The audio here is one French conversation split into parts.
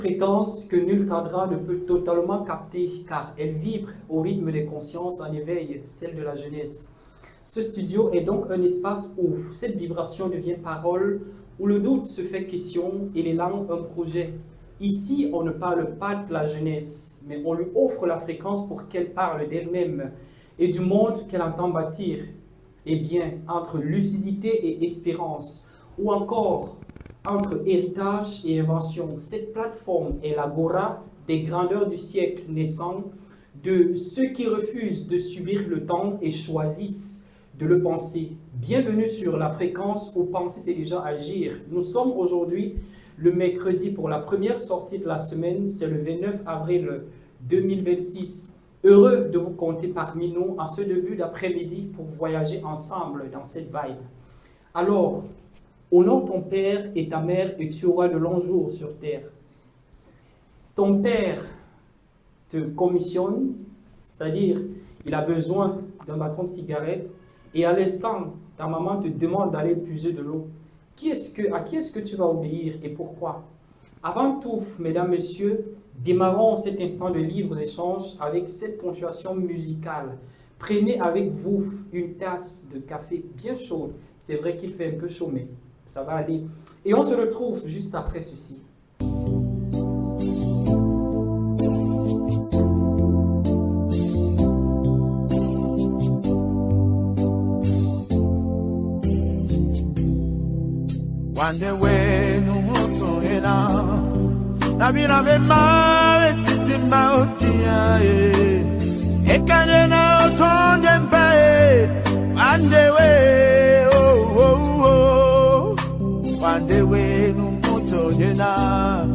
fréquence que nul cadran ne peut totalement capter, car elle vibre au rythme des consciences en éveil, celle de la jeunesse. Ce studio est donc un espace où cette vibration devient parole, où le doute se fait question et l'élan un projet. Ici, on ne parle pas de la jeunesse, mais on lui offre la fréquence pour qu'elle parle d'elle-même et du monde qu'elle entend bâtir. Eh bien, entre lucidité et espérance, ou encore entre héritage et invention, cette plateforme est l'agora des grandeurs du siècle naissant, de ceux qui refusent de subir le temps et choisissent de le penser. Bienvenue sur la fréquence où penser c'est déjà agir. Nous sommes aujourd'hui le mercredi pour la première sortie de la semaine, c'est le 29 avril 2026. Heureux de vous compter parmi nous en ce début d'après-midi pour voyager ensemble dans cette vibe. Alors, honore ton père et ta mère et tu auras de longs jours sur terre. Ton père te commissionne, c'est-à-dire il a besoin d'un bâton de cigarette et à l'instant, ta maman te demande d'aller puiser de l'eau. À qui est-ce que tu vas obéir et pourquoi? Avant tout, mesdames, messieurs, démarrons cet instant de libres échanges avec cette ponctuation musicale. Prenez avec vous une tasse de café bien chaude. C'est vrai qu'il fait un peu chaud, mais ça va aller. Et on se retrouve juste après ceci. Wande wenu mutu ena Nabila vema vetisimba utia Ekane na otonde mbae Wande we oh oh oh Wande wenu mutu ena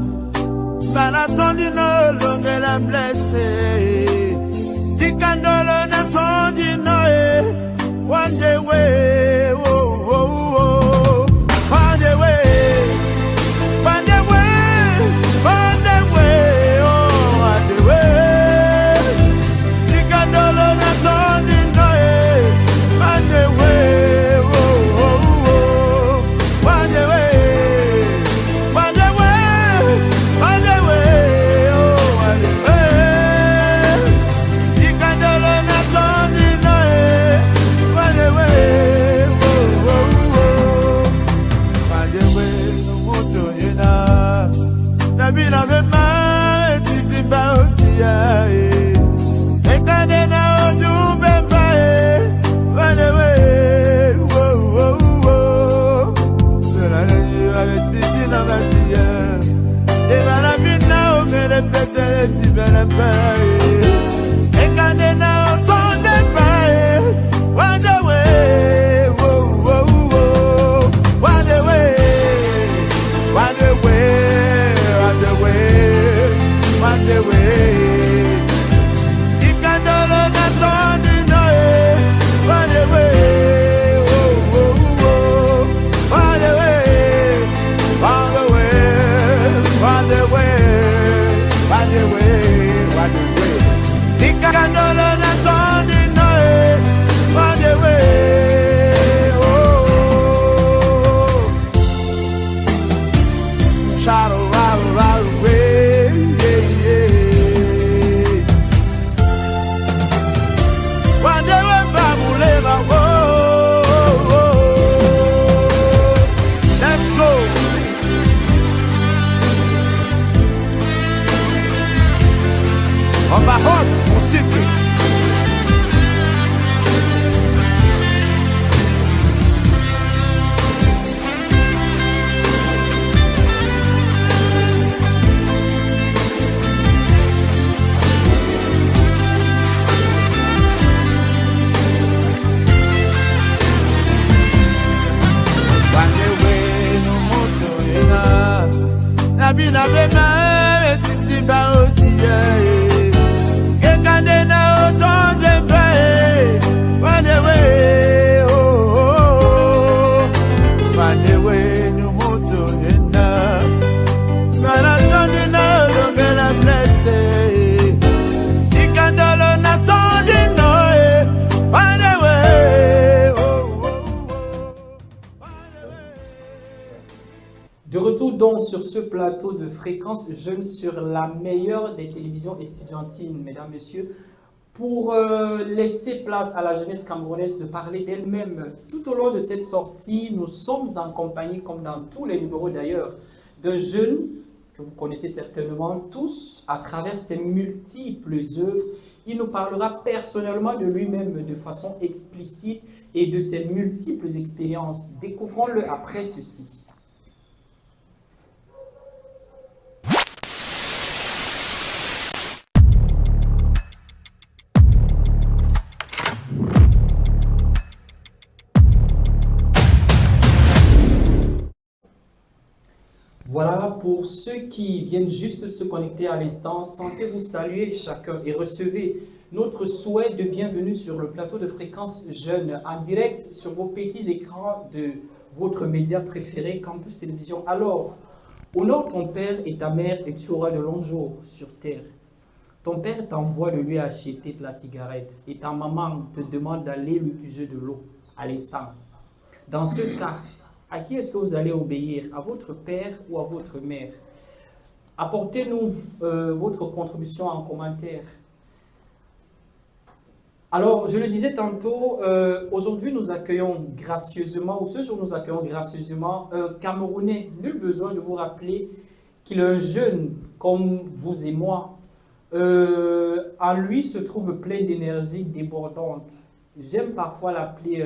Bala tondi no longe la blesse Tikandolo na tondi no Wande we oh oh oh sur ce plateau de Fréquence Jeune sur la meilleure des télévisions estudiantines, mesdames, messieurs, pour laisser place à la jeunesse camerounaise de parler d'elle-même. Tout au long de cette sortie, nous sommes en compagnie, comme dans tous les numéros d'ailleurs, d'un jeune que vous connaissez certainement tous à travers ses multiples œuvres. Il nous parlera personnellement de lui-même de façon explicite et de ses multiples expériences. Découvrons-le après ceci. Voilà, pour ceux qui viennent juste de se connecter à l'instant, sentez-vous saluer chacun et recevez notre souhait de bienvenue sur le plateau de Fréquence Jeune, en direct sur vos petits écrans de votre média préféré, Campus Télévision. Alors, honore ton père et ta mère et tu auras de longs jours sur terre. Ton père t'envoie de lui acheter de la cigarette et ta maman te demande d'aller lui puiser de l'eau à l'instant. Dans ce cas, à qui est-ce que vous allez obéir? À votre père ou à votre mère? Apportez-nous votre contribution en commentaire. Alors, je le disais tantôt, aujourd'hui nous accueillons gracieusement, ou ce jour nous accueillons gracieusement un Camerounais. Nul besoin de vous rappeler qu'il est un jeune comme vous et moi. En lui se trouve plein d'énergie débordante. J'aime parfois l'appeler...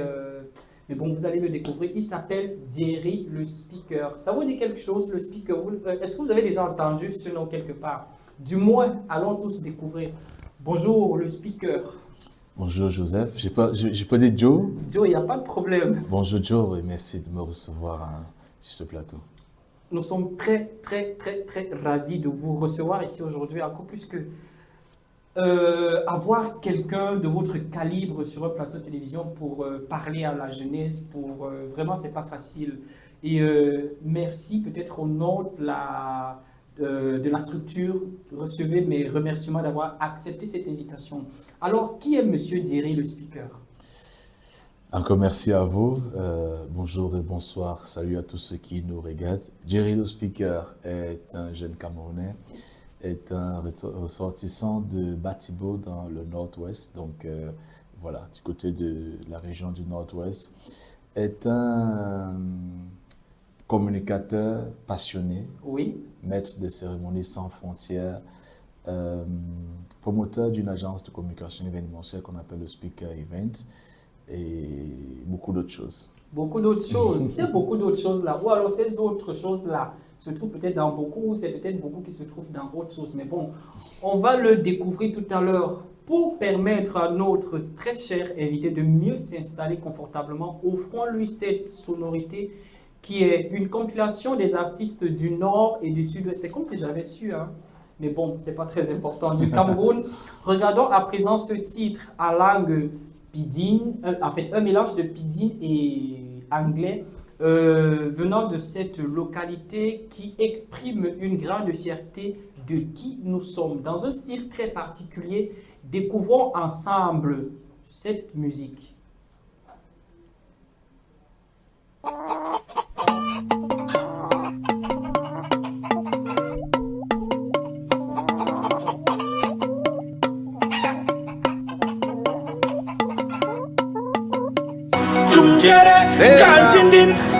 mais bon, vous allez le découvrir. Il s'appelle Jerry le Speaker. Ça vous dit quelque chose, le Speaker? Est-ce que vous avez déjà entendu ce nom quelque part? Du moins, allons tous découvrir. Bonjour, le Speaker. Bonjour Joseph. J'ai pas dit Joe. Joe, il n'y a pas de problème. Bonjour Joe et merci de me recevoir sur ce plateau. Nous sommes très ravis de vous recevoir ici aujourd'hui, encore plus que avoir quelqu'un de votre calibre sur un plateau de télévision pour parler à la jeunesse, vraiment c'est pas facile. Et merci peut-être au nom de la structure, recevez mes remerciements d'avoir accepté cette invitation. Alors, qui est Monsieur Jerry le Speaker? Encore merci à vous. Bonjour et bonsoir. Salut à tous ceux qui nous regardent. Jerry le Speaker est un jeune Camerounais, est un ressortissant de Batibo dans le nord-ouest, donc voilà, du côté de la région du nord-ouest, est un communicateur passionné, oui, maître de cérémonies sans frontières, promoteur d'une agence de communication événementielle qu'on appelle le Speaker Event et beaucoup d'autres choses. Beaucoup d'autres choses, c'est beaucoup d'autres choses là, ou alors ces autres choses là se trouve peut-être dans beaucoup, ou c'est peut-être beaucoup qui se trouve dans autre chose. Mais bon, on va le découvrir tout à l'heure. Pour permettre à notre très cher invité de mieux s'installer confortablement, offrons-lui cette sonorité qui est une compilation des artistes du Nord et du Sud-Ouest. C'est comme si j'avais su, hein. Mais bon, c'est pas très important. Du Cameroun, regardons à présent ce titre à langue pidgin, en fait un mélange de pidgin et anglais, venant de cette localité qui exprime une grande fierté de qui nous sommes. Dans un style très particulier, découvrons ensemble cette musique.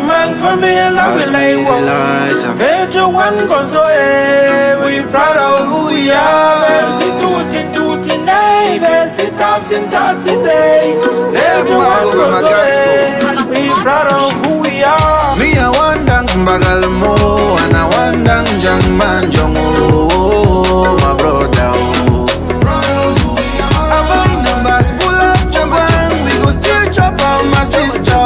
Man for me, love me like one. Vedro one goes away. We proud of who we are. Tutti, nay, sit up, today. Vedro one goes away. We proud of who we are. Me a wandang bagalmo, and I wandang jangman jongo, my brother. I find the bus pull up jambang, we go still chop on my sister.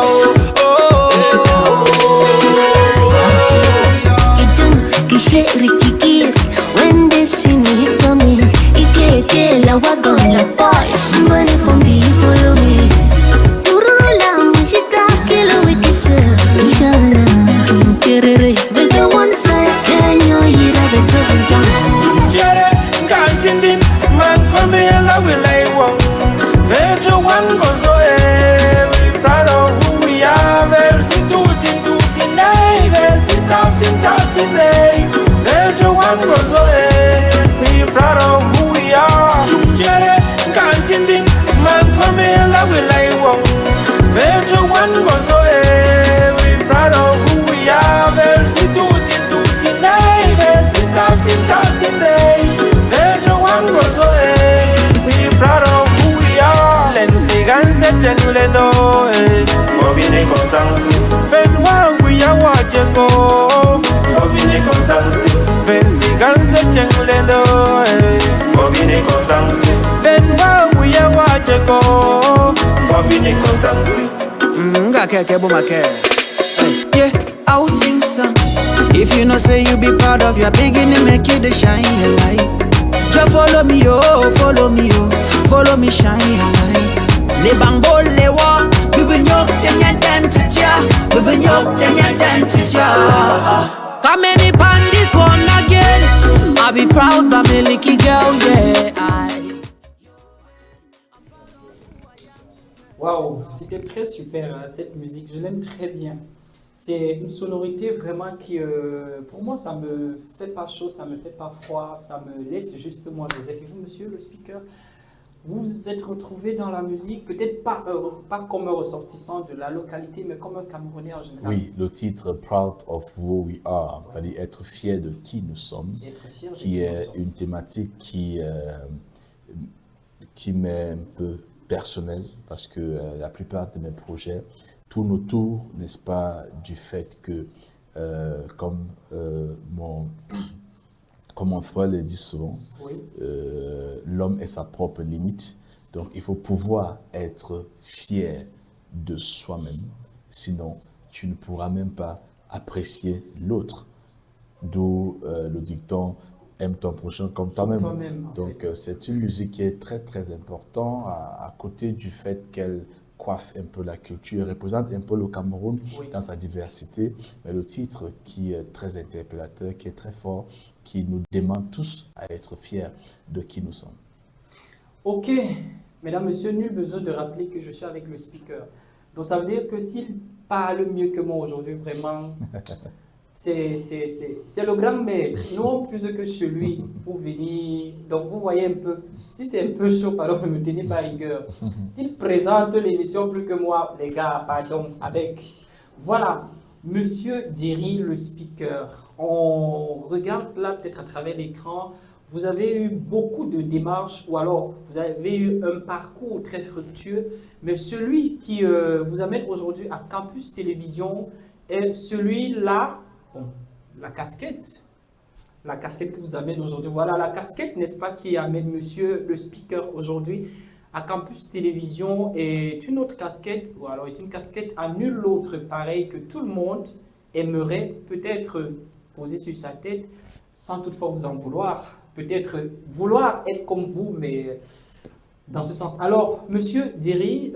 Rikikiri, when they see me coming, Ike la wagon la boys, money for me, follow me. Turula, Mishita, Kilo, Wikis, Ishana, Chumkiri, but the one side, can you hear the troubles on? Can't man for me, love me like one. Vedro one goes away. We proud of who we are. Versi tutti, nay, versi tough, today. le chenglendo Bovine konsansi Benwa uya wacheko Bovine konsansi Nga keke bumake. Yeah, I'll sing some. If you know say you be proud of your beginning, make you the shine a light. Just follow me, oh, follow me, oh, follow me, shine a light. Le bango le wa, we will know the identity. We will know the identity. Come any pan this one again. I be proud, my licky girl, yeah. Waouh, c'était très super hein, cette musique, je l'aime très bien. C'est une sonorité vraiment qui, pour moi, ça me fait pas chaud, ça me fait pas froid, ça me laisse justement Joseph. Et vous, monsieur le speaker, vous vous êtes retrouvé dans la musique, peut-être pas, pas comme un ressortissant de la localité, mais comme un Camerounais en général. Oui, le titre Proud of Who We Are, c'est-à-dire être fier de qui nous sommes, qui est une thématique qui m'est un peu personnelle, parce que la plupart de mes projets tournent autour, n'est-ce pas, du fait que, comme mon frère le dit souvent, Oui. l'homme est sa propre limite. Donc, il faut pouvoir être fier de soi-même. Sinon, tu ne pourras même pas apprécier l'autre. D'où le dicton « aime ton prochain comme toi-même ». Donc, c'est une musique qui est très, très importante à côté du fait qu'elle coiffe un peu la culture, représente un peu le Cameroun dans sa diversité. Mais le titre qui est très interpellateur, qui est très fort, qui nous demande tous à être fiers de qui nous sommes. Ok, mesdames, messieurs, nul besoin de rappeler que je suis avec le speaker. Donc ça veut dire que s'il parle mieux que moi aujourd'hui, vraiment, c'est le grand maître, non plus que celui pour venir. Donc vous voyez un peu, si c'est un peu chaud, pardon, ne me tenez pas rigueur. S'il présente l'émission plus que moi, les gars, pardon, avec... Voilà, monsieur Diri, le speaker. On regarde là peut-être à travers l'écran. Vous avez eu beaucoup de démarches ou alors vous avez eu un parcours très fructueux, mais celui qui vous amène aujourd'hui à Campus Télévision est celui-là, bon, la casquette que vous amène aujourd'hui. Voilà la casquette, n'est-ce pas, qui amène monsieur le speaker aujourd'hui à Campus Télévision est une autre casquette, ou alors est une casquette à nul autre pareil que tout le monde aimerait peut-être poser sur sa tête sans toutefois vous en vouloir. Peut-être vouloir être comme vous, mais dans ce sens. Alors, monsieur Diri,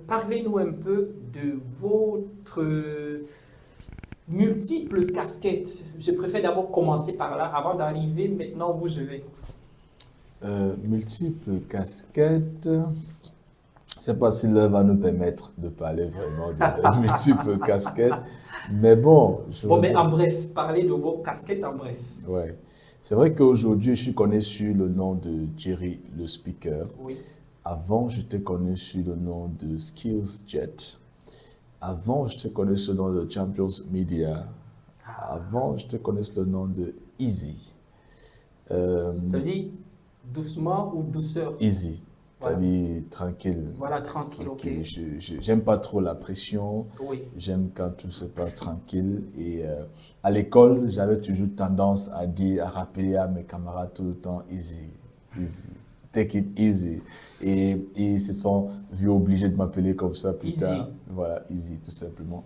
parlez-nous un peu de votre multiples casquettes. Je préfère d'abord commencer par là, avant d'arriver maintenant où je vais. Multiples casquettes. Je ne sais pas si l'heure va nous permettre de parler vraiment de multiples casquettes. Mais bon. Mais en bref, parlez de vos casquettes en bref. Ouais. C'est vrai qu'aujourd'hui, je suis connu sous le nom de Jerry le speaker. Oui. Avant, j'étais connu sous le nom de SkillsJet. Avant, j'étais connu sous le nom de Champions Media. Avant, j'étais connu sous le nom de Easy. Ça veut dire doucement ou douceur? Easy. Ça veut dire tranquille. Voilà, tranquille, ok. J'aime pas trop la pression. Oui. J'aime quand tout se passe tranquille. Et à l'école, j'avais toujours tendance à rappeler à mes camarades tout le temps, easy, easy, take it easy. Et ils se sont vus obligés de m'appeler comme ça plus tard. Voilà, easy, tout simplement.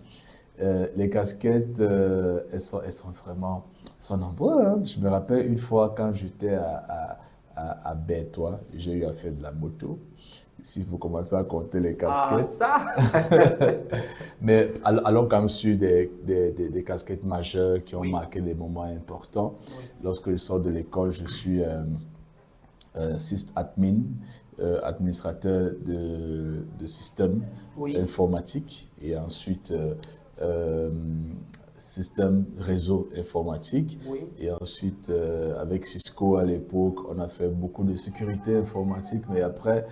Les casquettes, elles sont vraiment, nombreuses. Hein. Je me rappelle une fois quand j'étais à Bétois, j'ai eu à faire de la moto. S'il faut commencer à compter les casquettes. Ah, ça Mais allons quand même sur des casquettes majeures qui ont marqué des moments importants. Oui. Lorsque je sors de l'école, je suis sysadmin, administrateur de systèmes informatiques et ensuite système réseau informatique. Oui. Et ensuite, avec Cisco à l'époque, on a fait beaucoup de sécurité informatique, mais après,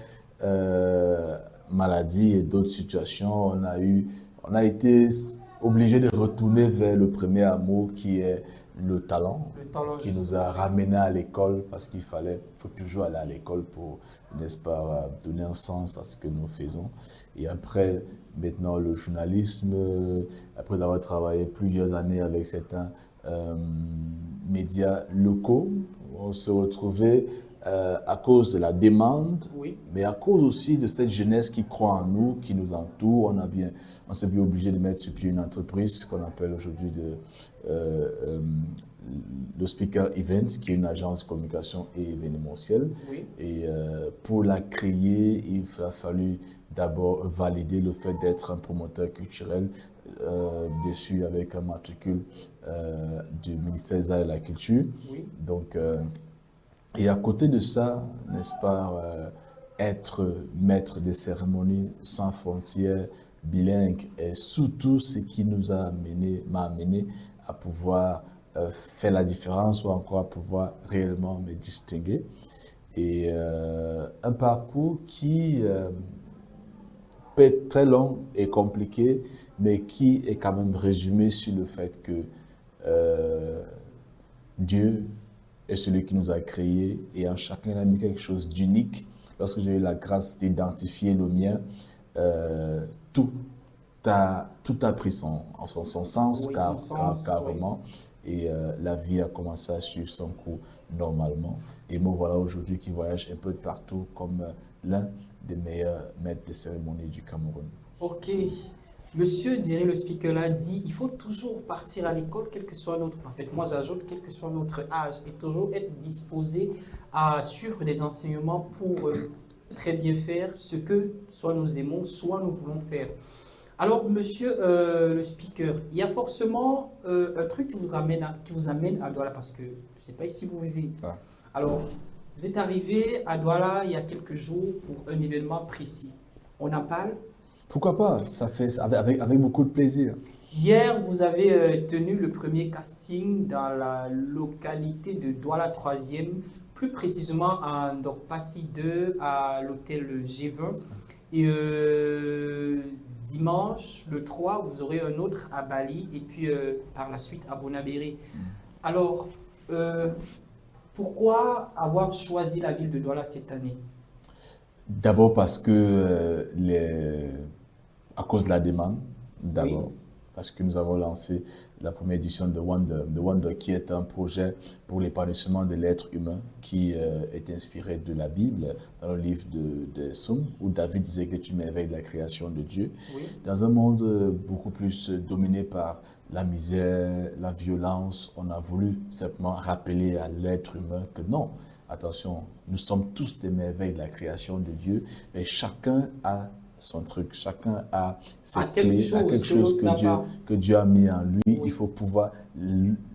maladie et d'autres situations, on a été obligé de retourner vers le premier amour qui est le talent qui nous a ramenés à l'école parce qu'il faut toujours aller à l'école pour, n'est-ce pas, donner un sens à ce que nous faisons. Et après, maintenant, le journalisme, après avoir travaillé plusieurs années avec certains médias locaux. On se retrouvait à cause de la demande, Oui. mais à cause aussi de cette jeunesse qui croit en nous, qui nous entoure. On s'est vu obligé de mettre sur pied une entreprise qu'on appelle aujourd'hui le Speaker Events, qui est une agence de communication et événementielle. Oui. Et pour la créer, il a fallu d'abord valider le fait d'être un promoteur culturel dessus avec un matricule du ministère des Arts et de la Culture. Oui. Donc, et à côté de ça, n'est-ce pas, être maître des cérémonies sans frontières, bilingue, est surtout ce qui m'a amené à pouvoir faire la différence ou encore à pouvoir réellement me distinguer. Et un parcours qui peut être très long et compliqué, mais qui est quand même résumé sur le fait que Dieu est celui qui nous a créés et en chacun il a mis quelque chose d'unique. Lorsque j'ai eu la grâce d'identifier le mien, tout a pris son sens, Oui, son sens, carrément. Et la vie a commencé à suivre son cours normalement. Et me voilà aujourd'hui qui voyage un peu de partout comme l'un des meilleurs maîtres de cérémonie du Cameroun. Ok. Monsieur Diri, le speaker, l'a dit, il faut toujours partir à l'école, quel que soit notre, en fait, moi j'ajoute, quel que soit notre âge, et toujours être disposé à suivre des enseignements pour très bien faire ce que soit nous aimons, soit nous voulons faire. Alors, monsieur le speaker, il y a forcément un truc qui vous amène à Douala, parce que je ne sais pas si vous vivez. Ah. Alors, vous êtes arrivé à Douala il y a quelques jours pour un événement précis. On en parle? Pourquoi pas? Ça fait avec beaucoup de plaisir. Hier, vous avez tenu le premier casting dans la localité de Douala 3e, plus précisément à Ndokpassi 2, à l'hôtel G20. Et dimanche, le 3, vous aurez un autre à Bali et puis par la suite à Bonabéré. Alors, pourquoi avoir choisi la ville de Douala cette année? D'abord parce que à cause de la demande, d'abord. Oui. Parce que nous avons lancé la première édition de Wonder. The Wonder, qui est un projet pour l'épanouissement de l'être humain, qui est inspiré de la Bible, dans le livre de Somme, où David disait que tu m'éveilles de la création de Dieu. Oui. Dans un monde beaucoup plus dominé par la misère, la violence, on a voulu simplement rappeler à l'être humain que non, attention, nous sommes tous des merveilles de la création de Dieu, mais chacun a son truc, chacun a ses clés, a quelque chose que Dieu a mis en lui. Oui. Il faut pouvoir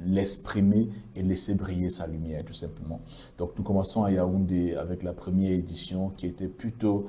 l'exprimer et laisser briller sa lumière, tout simplement. Donc nous commençons à Yaoundé avec la première édition qui était plutôt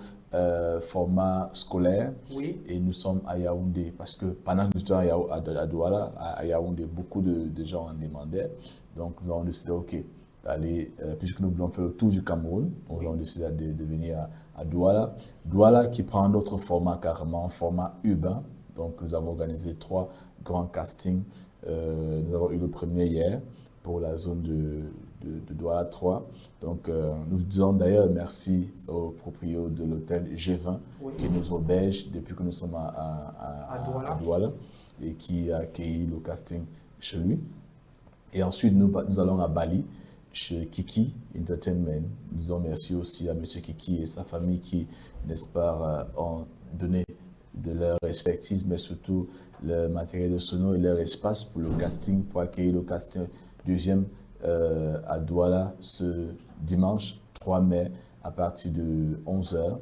format scolaire. Oui. Et nous sommes à Yaoundé parce que pendant que nous étions à Douala, à Yaoundé, beaucoup de gens en demandaient. Donc nous avons décidé, ok, d'aller, puisque nous voulons faire le tour du Cameroun, nous avons décidé de venir à Douala. Douala qui prend un autre format carrément, format urbain. Donc nous avons organisé 3 grands castings. Nous avons eu le premier hier pour la zone de Douala 3. Donc nous disons d'ailleurs merci au propriétaire de l'hôtel G20 oui. qui nous héberge depuis que nous sommes à Douala et qui a accueilli le casting chez lui. Et ensuite nous allons à Bali, chez Kiki Entertainment. Nous disons merci aussi à M. Kiki et sa famille qui, n'est-ce pas, ont donné de leur expertise, mais surtout le matériel de sono et leur espace pour le casting, pour accueillir le casting deuxième à Douala ce dimanche 3 mai à partir de 11h.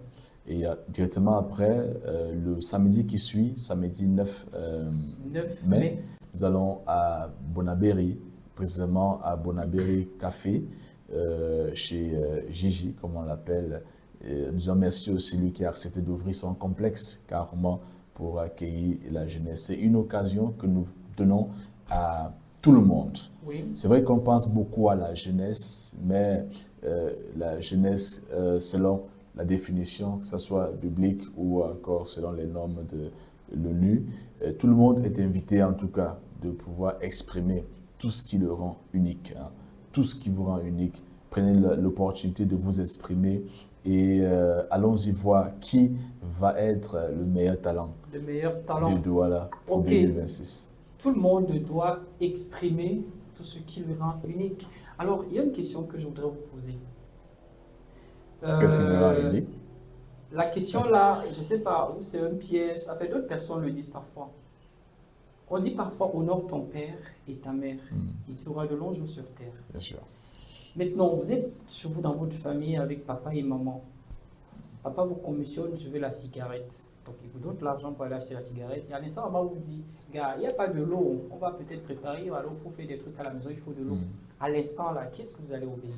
Et directement après, le samedi qui suit, samedi 9 mai, nous allons à Bonabéry, précisément à Bonabéry Café, chez Gigi, comme on l'appelle. Nous remercions aussi lui qui a accepté d'ouvrir son complexe carrément pour accueillir la jeunesse. C'est une occasion que nous donnons à tout le monde. Oui. C'est vrai qu'on pense beaucoup à la jeunesse, mais la jeunesse, selon la définition, que ce soit biblique ou encore selon les normes de l'ONU, tout le monde est invité en tout cas de pouvoir exprimer tout ce qui le rend unique, hein. Tout ce qui vous rend unique. Prenez l'opportunité de vous exprimer et allons-y voir qui va être le meilleur talent de Douala pour 2026. tout le monde doit exprimer tout ce qui le rend unique. Alors, il y a une question que je voudrais vous poser. Qu'est-ce qui me rend unique? La question là, je ne sais pas, ou c'est un piège. En fait, d'autres personnes le disent parfois. On dit parfois honore ton père et ta mère. Il te fera de longs jours sur terre. Bien sûr. Maintenant, vous êtes chez vous dans votre famille avec papa et maman. Papa vous commissionne, je veux la cigarette. Donc, il vous donne de l'argent pour aller acheter la cigarette. Et à l'instant, maman vous dit, gars, il n'y a pas de l'eau. On va peut-être préparer. Alors, il faut faire des trucs à la maison, il faut de l'eau. À l'instant là, qu'est-ce que vous allez obéir?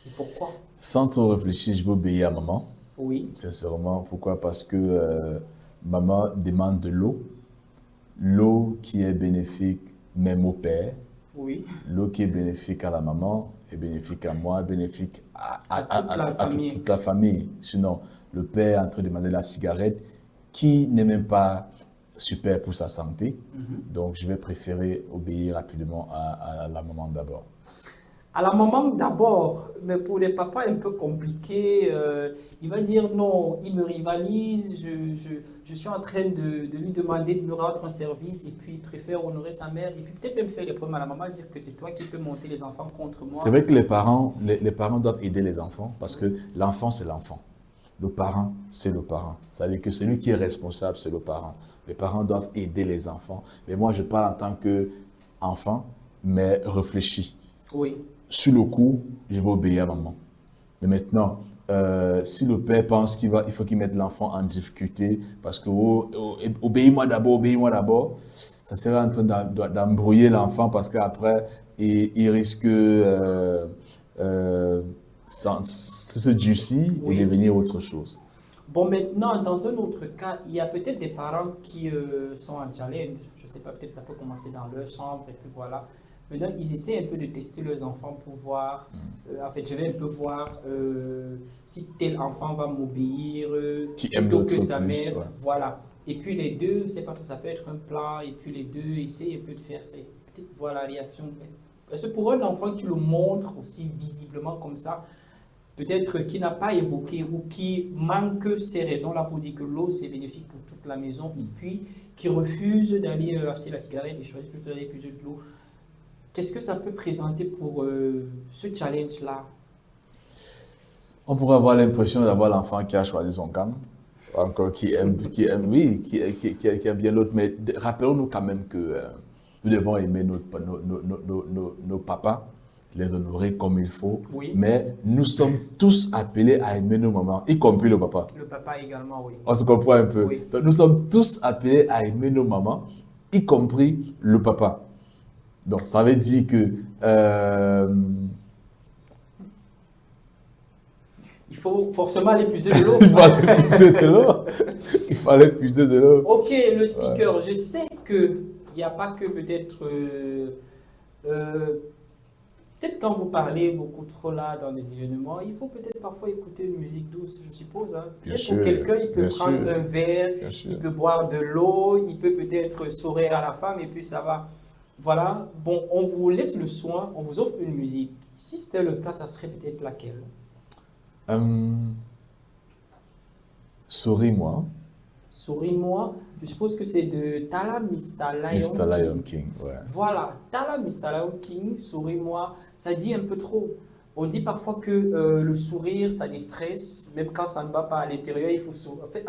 Et pourquoi? Sans trop réfléchir, je vais obéir à maman. Oui. Sincèrement, pourquoi? Parce que maman demande de l'eau. L'eau qui est bénéfique même au père. Oui. L'eau qui est bénéfique à la maman est bénéfique à moi, bénéfique à toute la famille. Sinon, le père est en train de demander la cigarette qui n'est même pas super pour sa santé. Donc, je vais préférer obéir rapidement à la maman d'abord. À la maman d'abord, mais pour les papas un peu compliqué, il va dire non, il me rivalise, je suis en train de lui demander de me rendre un service et puis il préfère honorer sa mère et puis peut-être même faire les problèmes à la maman, dire que c'est toi qui peux monter les enfants contre moi. C'est vrai que les parents doivent aider les enfants parce que l'enfant, c'est l'enfant. Le parent, c'est le parent. Ça veut dire que celui qui est responsable, c'est le parent. Les parents doivent aider les enfants. Mais moi, je parle en tant qu'enfant, mais réfléchi. Oui. Sur le coup, je vais obéir à maman. Mais maintenant, si le père pense il faut qu'il mette l'enfant en difficulté, parce que obéis-moi d'abord, ça serait en train d'embrouiller l'enfant parce qu'après, il risque se durcir et devenir autre chose. Bon, maintenant, dans un autre cas, il y a peut-être des parents qui sont en challenge. Je ne sais pas, peut-être ça peut commencer dans leur chambre et puis voilà. Maintenant, ils essaient un peu de tester leurs enfants pour voir, en fait, je vais un peu voir si tel enfant va m'obéir qui aime plutôt que l'autre sa plus, mère. ouais. Voilà. Et puis les deux, c'est pas trop, ça peut être un plan, et puis les deux essayent un peu de faire ça. Peut-être voir la réaction. Parce que pour un enfant qui le montre aussi visiblement comme ça, peut-être qui n'a pas évoqué ou qui manque ces raisons-là pour dire que l'eau c'est bénéfique pour toute la maison, et puis qui refuse d'aller acheter la cigarette et choisit plutôt d'aller puiser de l'eau. Qu'est-ce que ça peut présenter pour ce challenge-là? On pourrait avoir l'impression d'avoir l'enfant qui a choisi son camp, encore qui aime bien l'autre. Mais rappelons-nous quand même que nous devons aimer nos papas, les honorer comme il faut. Oui. Mais nous sommes tous appelés à aimer nos mamans, y compris le papa. Le papa également, oui. On se comprend un peu. Oui. Donc, nous sommes tous appelés à aimer nos mamans, y compris le papa. Donc, ça veut dire que il faut forcément aller puiser de l'eau. il fallait puiser de l'eau. Il fallait puiser de l'eau. Ok, le speaker, je sais qu'il n'y a pas que peut-être... peut-être quand vous parlez beaucoup trop là dans des événements, il faut peut-être parfois écouter une musique douce, je suppose. Hein. Bien Pour quelqu'un, il peut prendre un verre, il peut boire de l'eau, il peut peut-être sourire à la femme et puis ça va. Voilà, bon, on vous laisse le soin, on vous offre une musique. Si c'était le cas, ça serait peut-être laquelle? Souris-moi. Souris-moi, je suppose que c'est de Tala Mr. Mr. Lion King, ouais. Voilà, Tala Mr. Lion King, souris-moi, ça dit un peu trop. On dit parfois que le sourire, ça déstresse, même quand ça ne va pas à l'intérieur, il faut sourire. En fait,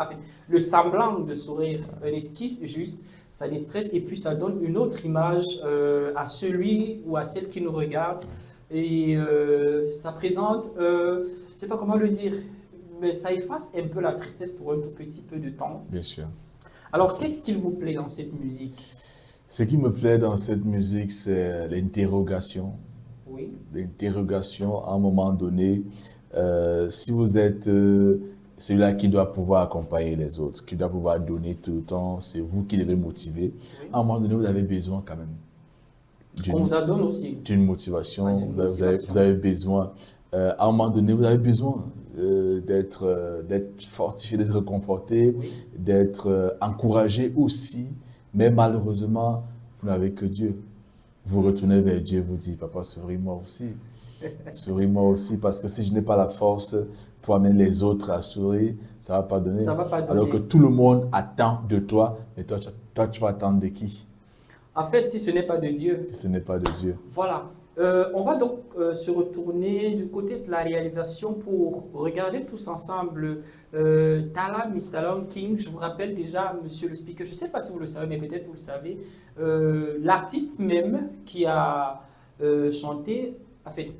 le semblant de sourire, un esquisse juste, ça déstresse et puis ça donne une autre image à celui ou à celle qui nous regarde. Et ça présente, je ne sais pas comment le dire, mais ça efface un peu la tristesse pour un tout petit peu de temps. Bien sûr. Alors, qu'est-ce qu'il vous plaît dans cette musique? Ce qui me plaît dans cette musique, c'est l'interrogation. Oui. L'interrogation à un moment donné. Si vous êtes celui-là qui doit pouvoir accompagner les autres, qui doit pouvoir donner tout le temps, c'est vous qui devez motiver. Oui. À un moment donné, vous avez besoin quand même. On vous en donne aussi. D'une motivation. Vous avez besoin. À un moment donné, vous avez besoin d'être fortifié, d'être réconforté, oui. D'être encouragé aussi. Mais malheureusement, vous n'avez que Dieu. Vous retournez vers Dieu, vous dites, papa, souris-moi aussi. Souris-moi aussi, parce que si je n'ai pas la force pour amener les autres à sourire, ça ne va pas donner. Ça va pas donner. Alors que tout le monde attend de toi, mais toi tu vas attendre de qui? En fait, si ce n'est pas de Dieu. Si ce n'est pas de Dieu. Voilà. On va donc se retourner du côté de la réalisation pour regarder tous ensemble Talla Mr. Lion King. Je vous rappelle déjà, monsieur le speaker, je ne sais pas si vous le savez, mais peut-être vous le savez, l'artiste même qui a chanté, en fait,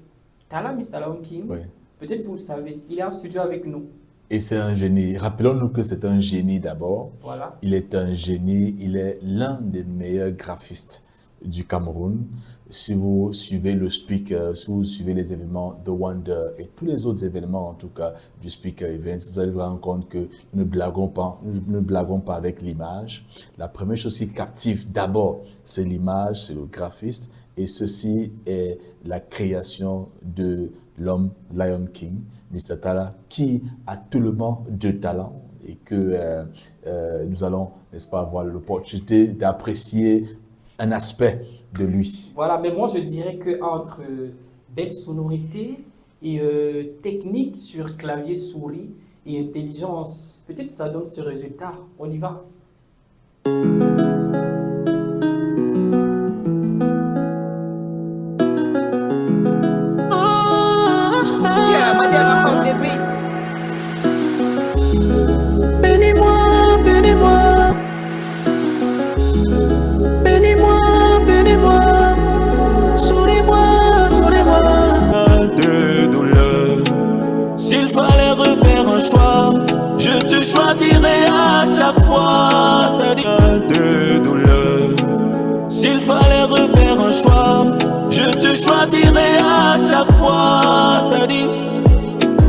Talla Mr. Lion King, Oui. peut-être vous le savez, il est en studio avec nous. Et c'est un génie. Rappelons-nous que c'est un génie d'abord. Voilà. Il est un génie, il est l'un des meilleurs graphistes du Cameroun. Si vous suivez le speaker, si vous suivez les événements The Wonder et tous les autres événements en tout cas du Speaker Events, vous allez vous rendre compte que nous ne blaguons pas avec l'image. La première chose qui captive d'abord, c'est l'image, c'est le graphiste, et ceci est la création de l'homme Lion King, Mr. Talla, qui a tellement de talent et que nous allons, n'est-ce pas, avoir l'opportunité d'apprécier un aspect de lui. Voilà, mais moi je dirais qu'entre belle sonorité et technique sur clavier souris et intelligence, peut-être ça donne ce résultat. On y va. Yeah, Madiana on the beat. Bénis-moi, bénis-moi. Bénis-moi, bénis-moi. Souris-moi, souris-moi. De douleur. S'il fallait refaire un choix, je te choisirais à chaque fois. De douleur. S'il fallait refaire un choix, je te choisirais à chaque fois.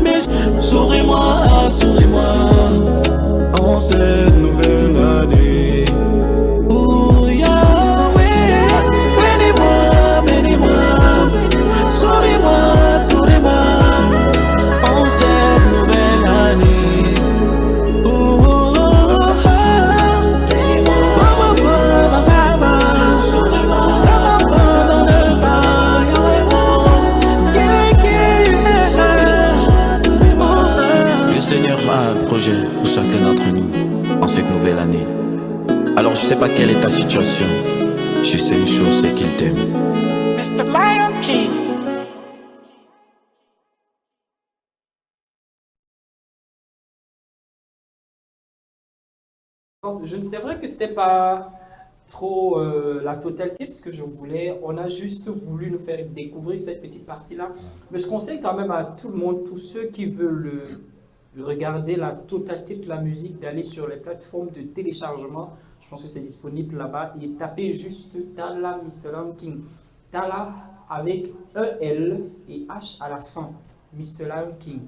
Mais souris-moi, souris-moi, en cette nouvelle année. Ouh, Yahweh, bénis-moi, bénis-moi, souris-moi, souris-moi, en cette nouvelle année. Ouh, oh, oh, souris-moi, dans le sang, Le Seigneur a un projet pour chacun d'entre nous en cette nouvelle année. Alors je sais pas quelle est ta situation, je sais une chose, c'est qu'il t'aime. Mr. Lion King. C'est vrai que c'était pas trop la totalité de ce que je voulais. On a juste voulu nous faire découvrir cette petite partie-là. Mais je conseille quand même à tout le monde, tous ceux qui veulent regarder la totalité de la musique, d'aller sur les plateformes de téléchargement. Je pense que c'est disponible là-bas. Et tapez juste Talla Mr. Lion King. Talla avec un L et H à la fin. Mr. Lion King.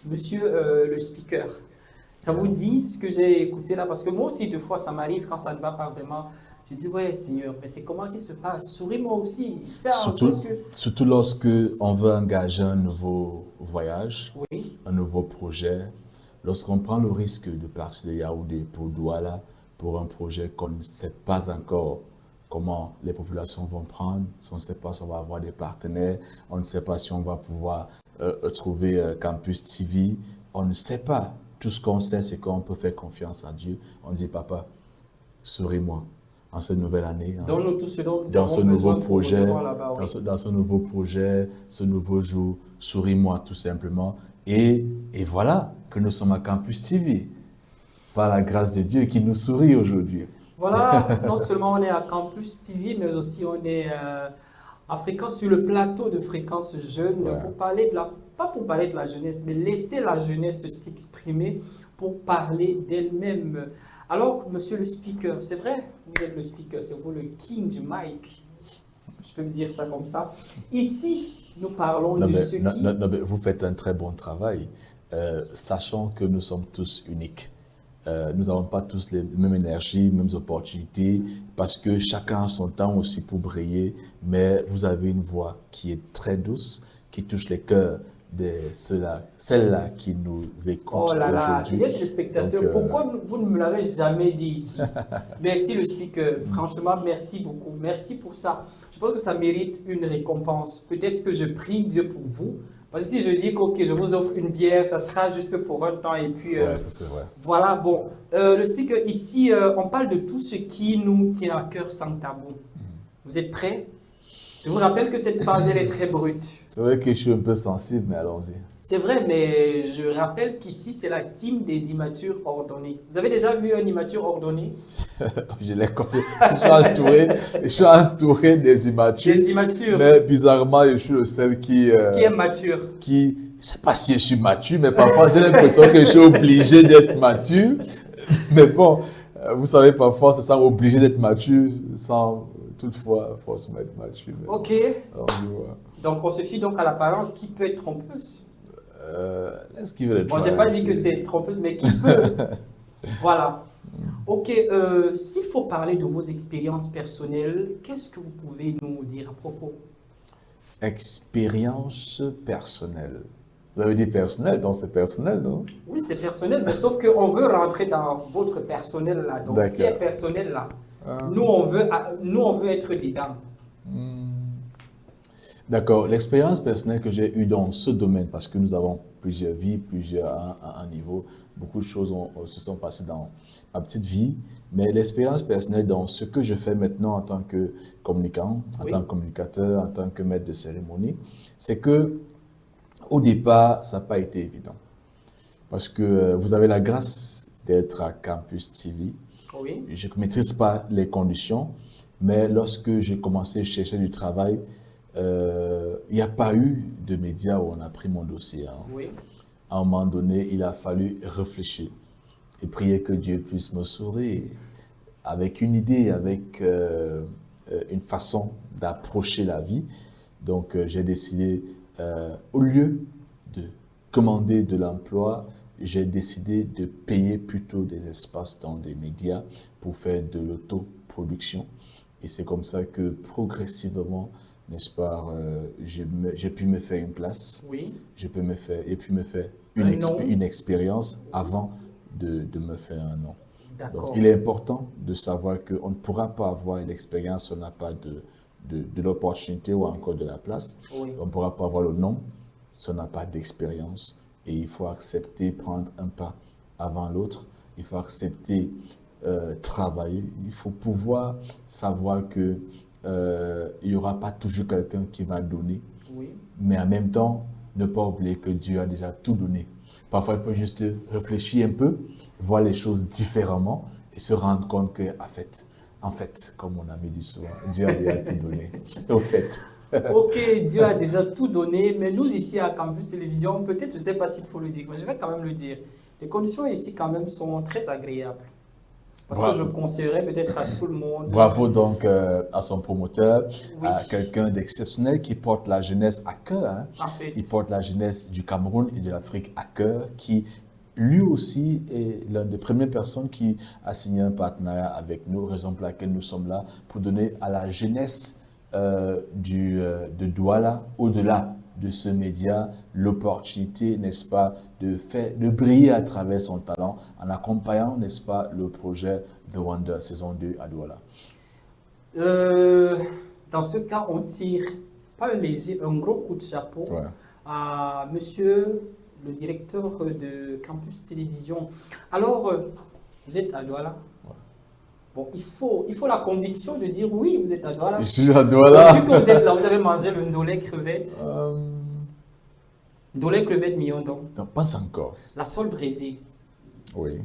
Monsieur le speaker. Ça vous dit ce que j'ai écouté là? Parce que moi aussi, deux fois, ça m'arrive quand ça ne va pas vraiment. Je dis, ouais, Seigneur, mais c'est comment qu'il se passe? Souris-moi aussi. Fais un truc que... Surtout lorsque on veut engager un nouveau voyage, Oui. un nouveau projet, lorsqu'on prend le risque de partir de Yaoundé pour Douala, pour un projet qu'on ne sait pas encore comment les populations vont prendre, on ne sait pas si on va avoir des partenaires, on ne sait pas si on va pouvoir trouver Campus TV, on ne sait pas. Tout ce qu'on sait, c'est qu'on peut faire confiance à Dieu. On dit, papa, souris-moi en cette nouvelle année. Donne-nous tout ce dont nous Dans avons ce nouveau besoin pour projet, recevoir là-bas, oui. dans ce nouveau projet, ce nouveau jour, souris-moi tout simplement. Et voilà que nous sommes à Campus TV, par la grâce de Dieu qui nous sourit aujourd'hui. Voilà, non seulement on est à Campus TV, mais aussi on est à Fréquence, sur le plateau de Fréquence Jeune, Ouais. pour parler de la, pas pour parler de la jeunesse, mais laisser la jeunesse s'exprimer pour parler d'elle-même. Alors, monsieur le speaker, c'est vrai, vous êtes le speaker, c'est vous le king du mic, je peux me dire ça comme ça. Ici, nous parlons de ce qui... Non, mais vous faites un très bon travail, sachant que nous sommes tous uniques. Nous n'avons pas tous les mêmes énergies, les mêmes opportunités, parce que chacun a son temps aussi pour briller, mais vous avez une voix qui est très douce, qui touche les cœurs de celles-là qui nous écoutent Oh là là, aujourd'hui. fidèles téléspectateurs, Donc, pourquoi vous ne me l'avez jamais dit ici? Merci le speaker, franchement, merci beaucoup, merci pour ça. Je pense que ça mérite une récompense. Peut-être que je prie Dieu pour vous, Parce que si je dis que je vous offre une bière, ça sera juste pour un temps et puis Ouais, ça c'est vrai. voilà, bon. Le speaker, ici, on parle de tout ce qui nous tient à cœur sans tabou. Vous êtes prêts? Je vous rappelle que cette phase, elle est très brute. C'est vrai que je suis un peu sensible, mais allons-y. C'est vrai, mais je rappelle qu'ici, c'est la team des immatures ordonnés. Vous avez déjà vu un immature ordonné? Je l'ai connu. Je suis entouré des immatures. Des immatures. Mais bizarrement, je suis le seul Qui est mature? je ne sais pas si je suis mature, mais parfois j'ai l'impression que je suis obligé d'être mature. Mais bon, vous savez, parfois, on se sent obligé d'être mature sans toutefois forcément être mature. Mais Ok. alors, Donc, on se fie donc à l'apparence qui peut être trompeuse. Est-ce qu'il veut être Bon, j'ai pas dit que c'est trompeuse, mais qui peut. Voilà. Ok, s'il faut parler de vos expériences personnelles, qu'est-ce que vous pouvez nous dire à propos? Expérience personnelle. Vous avez dit personnel, donc c'est personnel, non? Oui, c'est personnel, mais sauf qu'on veut rentrer dans votre personnel là. Donc, ce qui est D'accord. personnel là, nous, on veut être dedans. D'accord. L'expérience personnelle que j'ai eue dans ce domaine, parce que nous avons plusieurs vies, plusieurs à un niveau, beaucoup de choses se sont passées dans ma petite vie, mais l'expérience personnelle dans ce que je fais maintenant en tant que communicant, en tant que communicateur, en tant que maître de cérémonie, c'est que au départ, ça n'a pas été évident. Parce que vous avez la grâce d'être à Campus TV. Oui. Je ne maîtrise pas les conditions, mais lorsque j'ai commencé à chercher du travail, il n'y a pas eu de médias où on a pris mon dossier. Hein. Oui. À un moment donné, il a fallu réfléchir et prier que Dieu puisse me sourire avec une idée, avec une façon d'approcher la vie. Donc, j'ai décidé, au lieu de commander de l'emploi, j'ai décidé de payer plutôt des espaces dans des médias pour faire de l'autoproduction. Et c'est comme ça que progressivement, n'est-ce pas, j'ai pu me faire une place. Oui. J'ai pu me faire nom. une expérience avant de me faire un nom. D'accord. Donc, il est important de savoir qu'on ne pourra pas avoir l'expérience si on n'a pas de l'opportunité ou encore de la place. Oui. On ne pourra pas avoir le nom si on n'a pas d'expérience. Et il faut accepter prendre un pas avant l'autre. Il faut accepter travailler. Il faut pouvoir savoir que il n'y aura pas toujours quelqu'un qui va donner. Oui. Mais en même temps, ne pas oublier que Dieu a déjà tout donné. Parfois, il faut juste réfléchir un peu, voir les choses différemment et se rendre compte que, en fait, comme mon ami dit souvent, Dieu a déjà tout donné. Au fait. Ok, Dieu a déjà tout donné, mais nous ici à Campus Télévision, peut-être, je ne sais pas s'il faut le dire, mais je vais quand même le dire. Les conditions ici quand même sont très agréables. Parce Bravo. que je conseillerais peut-être à tout le monde. Bravo donc à son promoteur, Oui. à quelqu'un d'exceptionnel qui porte la jeunesse à cœur. Hein. En fait. Il porte la jeunesse du Cameroun et de l'Afrique à cœur, qui lui aussi est l'une des premières personnes qui a signé un partenariat avec nous, raison pour laquelle nous sommes là, pour donner à la jeunesse de Douala, au-delà de ce média, l'opportunité, n'est-ce pas, de briller à travers son talent en accompagnant, n'est-ce pas, le projet The Wonder saison 2 à Douala. Dans ce cas, on tire pas un gros coup de chapeau Ouais. à monsieur le directeur de Campus Télévision. Alors, vous êtes à Douala? Ouais. Bon, il faut la conviction de dire oui, vous êtes à Douala. Je suis à Douala. Vu que vous êtes là, vous avez mangé le ndolé crevette. Ndolé crevette miondon. Non, pas encore. La sole braisée. Oui.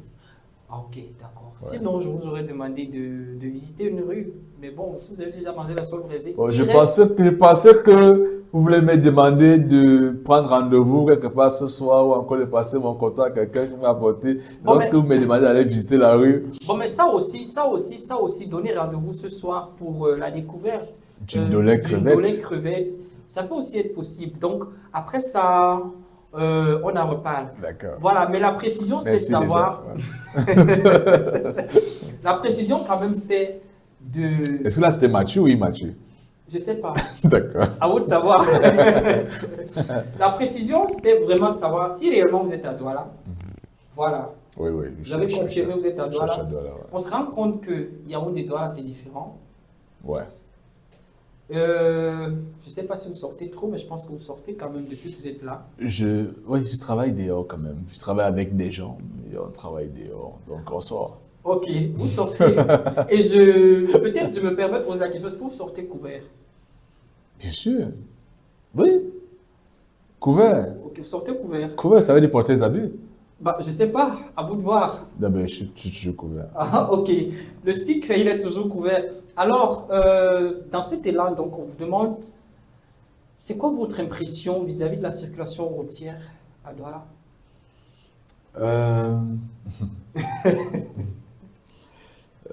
Ah, ok, d'accord. Ouais. Sinon, je vous aurais demandé de visiter une rue. Mais bon, si vous avez déjà mangé la sole braisée. Bon, il je reste- pensais que vous voulez me demander de prendre rendez-vous quelque part ce soir ou encore de passer mon contact à quelqu'un qui m'a apporté. Bon, Lorsque mais- vous me demandez d'aller visiter la rue, Bon, mais ça aussi, donner rendez-vous ce soir pour la découverte du ndolé crevette. crevette, ça peut aussi être possible. Donc, après ça, on en reparle. D'accord. Voilà, mais la précision, c'était de Merci savoir. déjà. Ouais. La précision, quand même, c'était de. Est-ce que là c'était Mathieu ou Mathieu? Je sais pas. D'accord. À vous de savoir. La précision, c'était vraiment de savoir si réellement vous êtes à Douala. Voilà. Oui, oui. Vous avez confirmé que vous êtes à Je cherche à Douala. Douala, ouais. On se rend compte que Yaoundé et Douala, c'est différent. Ouais. Je ne sais pas si vous sortez trop, mais je pense que vous sortez quand même depuis que vous êtes là. Oui, je travaille dehors quand même. Je travaille avec des gens, et on travaille dehors, donc on sort. Ok, vous sortez. Et peut-être je me permets de poser la question, est-ce que vous sortez couvert? Bien sûr. Oui. Couvert. Ok, vous sortez couvert. Couvert, ça veut dire porter des habits. Bah, je sais pas, à vous de voir. Non, ben, je suis toujours couvert. Ah, ok, le speak, il est toujours couvert. Alors, dans cet élan, donc, on vous demande, c'est quoi votre impression vis-à-vis de la circulation routière à Douala? Euh,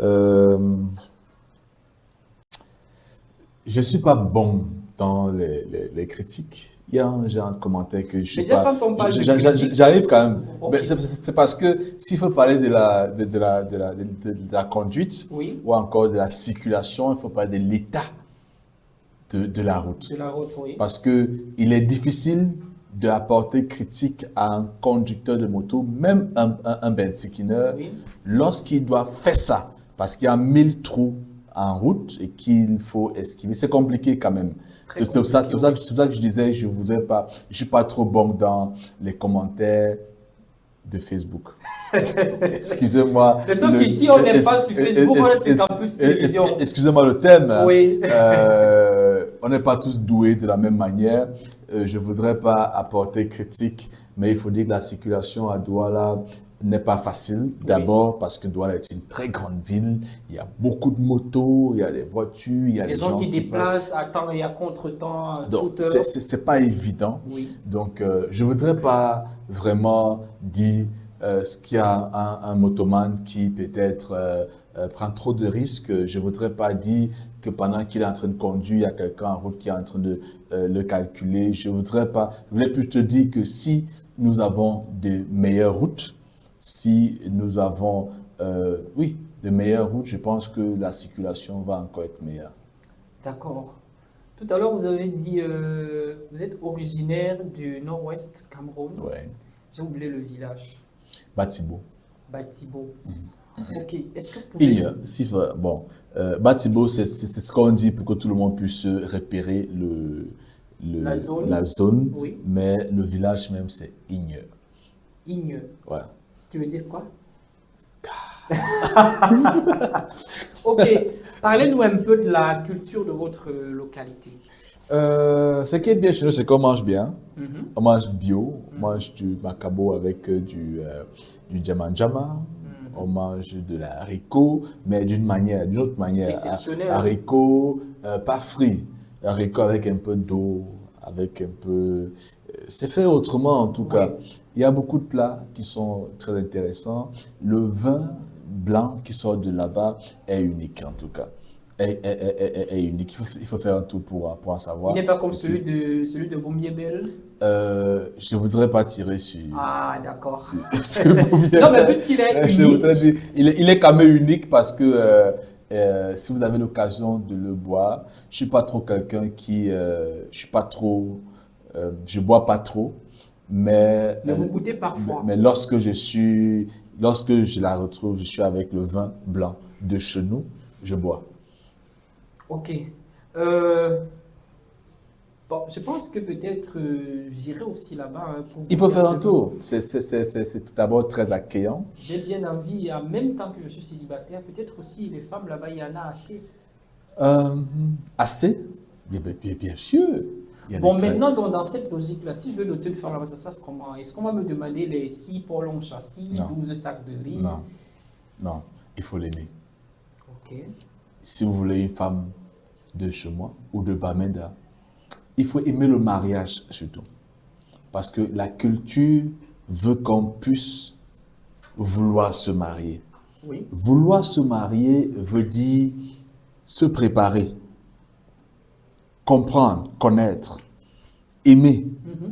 euh, je ne suis pas bon dans les critiques. Il y a un genre de commentaire que je suis Mais déjà, pas. quand on parle de critique, J'arrive quand même. Ok. Mais c'est parce que s'il faut parler de la conduite oui, ou encore de la circulation, il faut parler de l'état de la route. de la route, oui. Parce que il est difficile d'apporter critique à un conducteur de moto, même un benzikineur, Oui. lorsqu'il doit faire ça, parce qu'il y a 1000 trous en route et qu'il faut esquiver. C'est compliqué quand même. Très C'est pour ça compliqué, que je disais, je voudrais pas, je suis pas trop bon dans les commentaires de Facebook. Excusez-moi. Mais sauf qu'ici, on n'est pas sur Facebook, on est sur Campus Télévision. Excusez-moi le thème. Hein. Oui. On n'est pas tous doués de la même manière. Je ne voudrais pas apporter critique, mais il faut dire que la circulation à Douala n'est pas facile. D'abord parce que Douala est une très grande ville. Il y a beaucoup de motos, il y a des voitures, il y a Les des gens qui passent. déplacent à temps et à contre-temps, à Donc, toute heure. c'est pas évident. Oui. Donc, je voudrais pas vraiment dire ce qu'il y a un motoman qui peut-être prend trop de risques. Je voudrais pas dire que pendant qu'il est en train de conduire, il y a quelqu'un en route qui est en train de le calculer. Je voudrais plus te dire que si nous avons de meilleures routes, si nous avons, oui, de meilleures routes, je pense que la circulation va encore être meilleure. D'accord. Tout à l'heure, vous avez dit, vous êtes originaire du nord-ouest Cameroun. Ouais. J'ai oublié le village. Batibo. Batibo. Ok. Est-ce que vous pouvez... Bon, Batibo, c'est ce qu'on dit pour que tout le monde puisse repérer La zone. la zone, Oui. mais le village même, c'est Igne. Igne. Ouais. Tu veux dire quoi? Ok. Parlez-nous un peu de la culture de votre localité. Ce qui est bien chez nous, c'est qu'on mange bien. Mhm. On mange bio, on mange du macabo avec du djama-djama. On mange de l'haricot, mais d'une autre manière. Exceptionnelle. Haricot, pas frit. Haricot avec un peu d'eau, avec un peu... C'est fait autrement en tout cas. Il y a beaucoup de plats qui sont très intéressants. Le vin blanc qui sort de là-bas est unique en tout cas. Est unique. Il faut faire un tour pour en savoir. Il n'est pas comme celui de Boumiébel. Je ne voudrais pas tirer sur... Ah, d'accord. sur Boumiébel. Non, mais puisqu'il est Je unique, voudrais dire, il est quand même unique parce que si vous avez l'occasion de le boire, je suis pas trop quelqu'un qui, je suis pas trop, je bois pas trop, mais vous goûtez parfois. mais lorsque je la retrouve, je suis avec le vin blanc de chez nous, je bois. Ok. Bon, je pense que peut-être j'irai aussi là-bas. Hein, pour Il faut goûter faire à un ce tour. C'est d'abord très accueillant. J'ai bien envie, en même temps que je suis célibataire, peut-être aussi les femmes là-bas, il y en a assez. Assez? Bien sûr. Il y a Bon, des très- maintenant, dans cette logique-là, si je veux doter une femme là-bas, ça se passe comment? Est-ce qu'on va me demander les 6 polons châssis, Non. 12 sacs de riz? Non, non, il faut l'aimer. Ok. Si vous voulez une femme de chez moi ou de Bamenda, il faut aimer le mariage surtout. Parce que la culture veut qu'on puisse vouloir se marier. Oui. Vouloir se marier veut dire se préparer, comprendre, connaître, aimer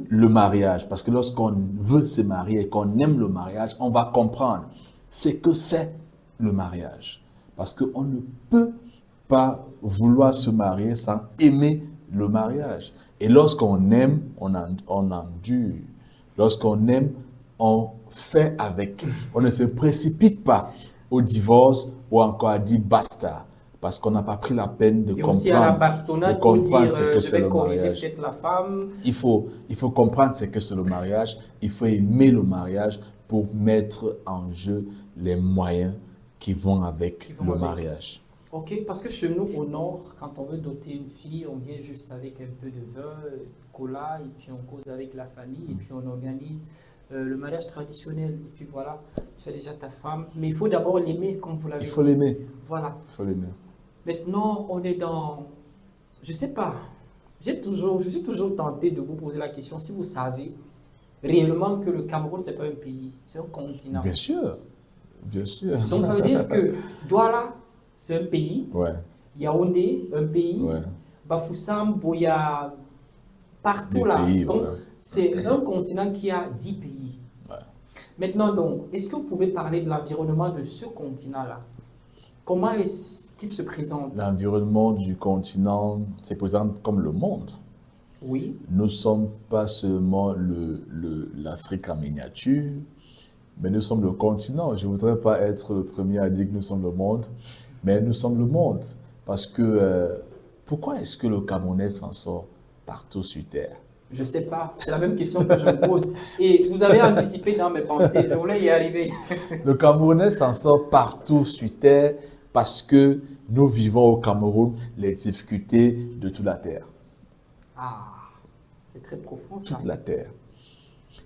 le mariage. Parce que lorsqu'on veut se marier et qu'on aime le mariage, on va comprendre ce que c'est le mariage. Parce qu'on ne peut pas vouloir se marier sans aimer le mariage. Et lorsqu'on aime, on endure. Lorsqu'on aime, on fait avec. On ne se précipite pas au divorce ou encore à dire basta. parce qu'on n'a pas pris la peine de Et aussi à la comprendre. bastonnade De pour comprendre dire ce que je c'est vais le corriger mariage. peut-être la femme. Il faut comprendre ce que c'est le mariage. Il faut aimer le mariage pour mettre en jeu les moyens qui vont avec vont le avec. mariage. Ok, parce que chez nous au nord, quand on veut doter une fille, on vient juste avec un peu de vin, cola, et puis on cause avec la famille, et puis on organise le mariage traditionnel. Et puis voilà, tu as déjà ta femme. Mais il faut d'abord l'aimer, comme vous l'avez Il dit. faut l'aimer. Voilà. Il faut l'aimer. Maintenant, on est dans... Je sais pas. Je suis toujours tenté de vous poser la question si vous savez réellement que le Cameroun, c'est pas un pays, c'est un continent. Bien sûr. Bien sûr. Donc ça veut dire que Douala, c'est un pays, Ouais. Yaoundé, un pays, Ouais. Bafoussam, Boya, partout Des là. pays, Donc voilà. c'est un continent qui a 10 pays. Ouais. Maintenant donc, est-ce que vous pouvez parler de l'environnement de ce continent-là? Comment est-ce qu'il se présente? L'environnement du continent se présente comme le monde. Oui, Nous ne sommes pas seulement l'Afrique en miniature, mais nous sommes le continent. Je ne voudrais pas être le premier à dire que nous sommes le monde, mais nous sommes le monde. Parce que pourquoi est-ce que le Camerounais s'en sort partout sur Terre? je sais pas. C'est la même question que je me pose. Et vous avez anticipé dans mes pensées. Je voulais y arriver. Le Camerounais s'en sort partout sur Terre parce que nous vivons au Cameroun les difficultés de toute la Terre. Ah, c'est très profond ça. Toute la Terre.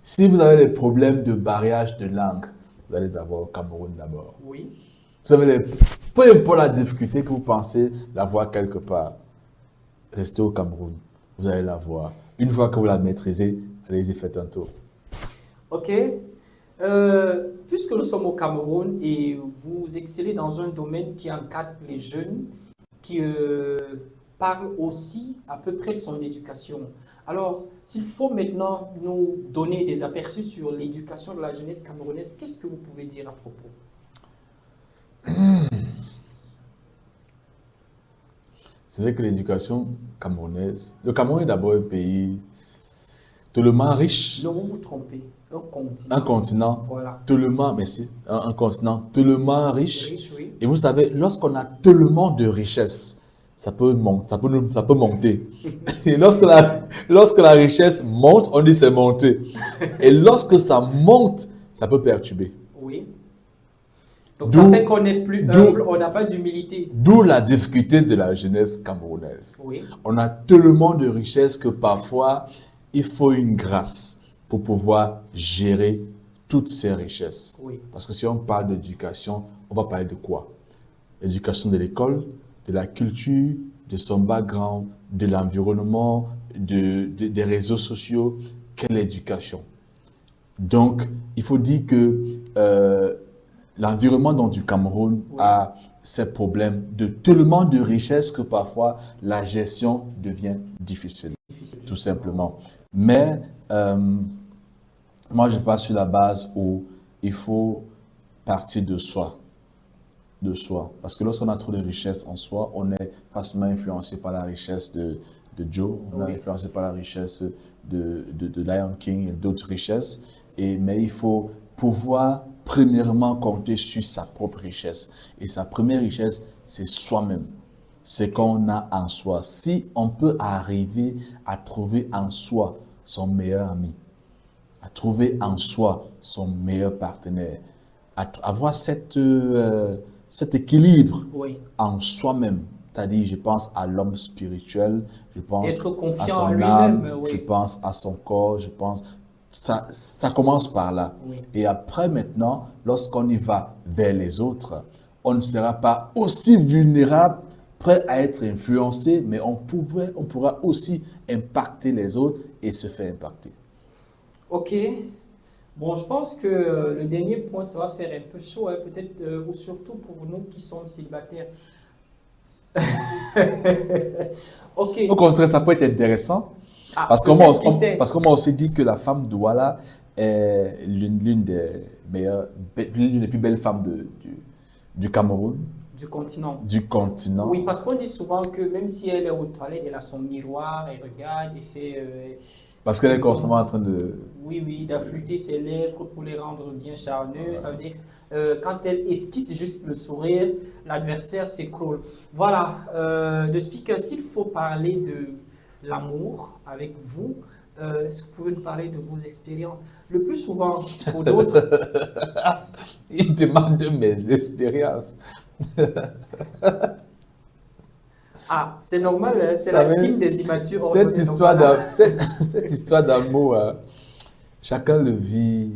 Si vous avez des problèmes de barrage de langue, vous allez les avoir au Cameroun d'abord. Oui. Vous avez peu importe la difficulté que vous pensez l'avoir quelque part, restez au Cameroun. Vous allez la voir. Une fois que vous la maîtrisez, allez-y, faites un tour. Ok. Puisque nous sommes au Cameroun et vous excellez dans un domaine qui encadre les jeunes, qui parle aussi à peu près de son éducation. Alors, s'il faut maintenant nous donner des aperçus sur l'éducation de la jeunesse camerounaise, qu'est-ce que vous pouvez dire à propos? C'est vrai que l'éducation camerounaise, le Cameroun est d'abord un pays tellement riche, Non, vous vous trompez. Un continent. un continent Voilà. tellement, merci, un continent tellement riche. Riche, oui. Et vous savez, lorsqu'on a tellement de richesses, ça peut monter. Et lorsque la richesse monte, on dit c'est monté. Et lorsque ça monte, ça peut perturber. Oui. Donc ça D'où- fait qu'on est plus d'où- humble, on n'a pas d'humilité. D'où la difficulté de la jeunesse camerounaise. Oui. On a tellement de richesses que parfois, il faut une grâce pour pouvoir gérer toutes ces richesses. Oui. Parce que si on parle d'éducation, on va parler de quoi? L'éducation de l'école, de la culture, de son background, de l'environnement, des réseaux sociaux. Quelle éducation? Donc, il faut dire que l'environnement du Cameroun a ces problèmes de tellement de richesses que parfois la gestion devient difficile, tout simplement. Mais moi, je pars sur la base où il faut partir de soi. Parce que lorsqu'on a trop de richesses en soi, on est facilement influencé par la richesse de Joe, on est influencé par la richesse de Lion King et d'autres richesses. Mais il faut pouvoir premièrement compter sur sa propre richesse. Et sa première richesse, c'est soi-même. C'est qu'on a en soi. Si on peut arriver à trouver en soi son meilleur ami, à trouver en soi son meilleur partenaire, à avoir cet équilibre Oui. en soi-même. C'est-à-dire, je pense à l'homme spirituel, je pense Être confiant à en son lui-même, âme, oui. je pense à son corps, je pense... Ça commence par là. Oui. Et après, maintenant, lorsqu'on y va vers les autres, on ne sera pas aussi vulnérable, prêt à être influencé, mais on pourra aussi impacter les autres et se faire impacter. Ok. Bon, je pense que le dernier point, ça va faire un peu chaud, hein, peut-être, ou surtout pour nous qui sommes célibataires. Ok. Au contraire, ça peut être intéressant. Ah, Parce qu'on m'a peut-être, qui sait. parce qu'on m'a aussi dit que la femme Douala est l'une des plus belles femmes du Cameroun, Du continent. du continent. Oui, parce qu'on dit souvent que même si elle est aux toilettes, elle a son miroir, elle regarde, elle fait Parce qu'elle est constamment en train de... Oui, oui, d'affûter ses lèvres pour les rendre bien charneux. Ça veut dire, quand elle esquisse juste le sourire, l'adversaire s'écroule. Voilà, le speaker, s'il faut parler de l'amour avec vous, est-ce que vous pouvez nous parler de vos expériences? Le plus souvent, pour d'autres, Il demande de mes expériences. ah, c'est normal, hein, c'est Ça la veut- team des immatures. Cette histoire d'amour, chacun le vit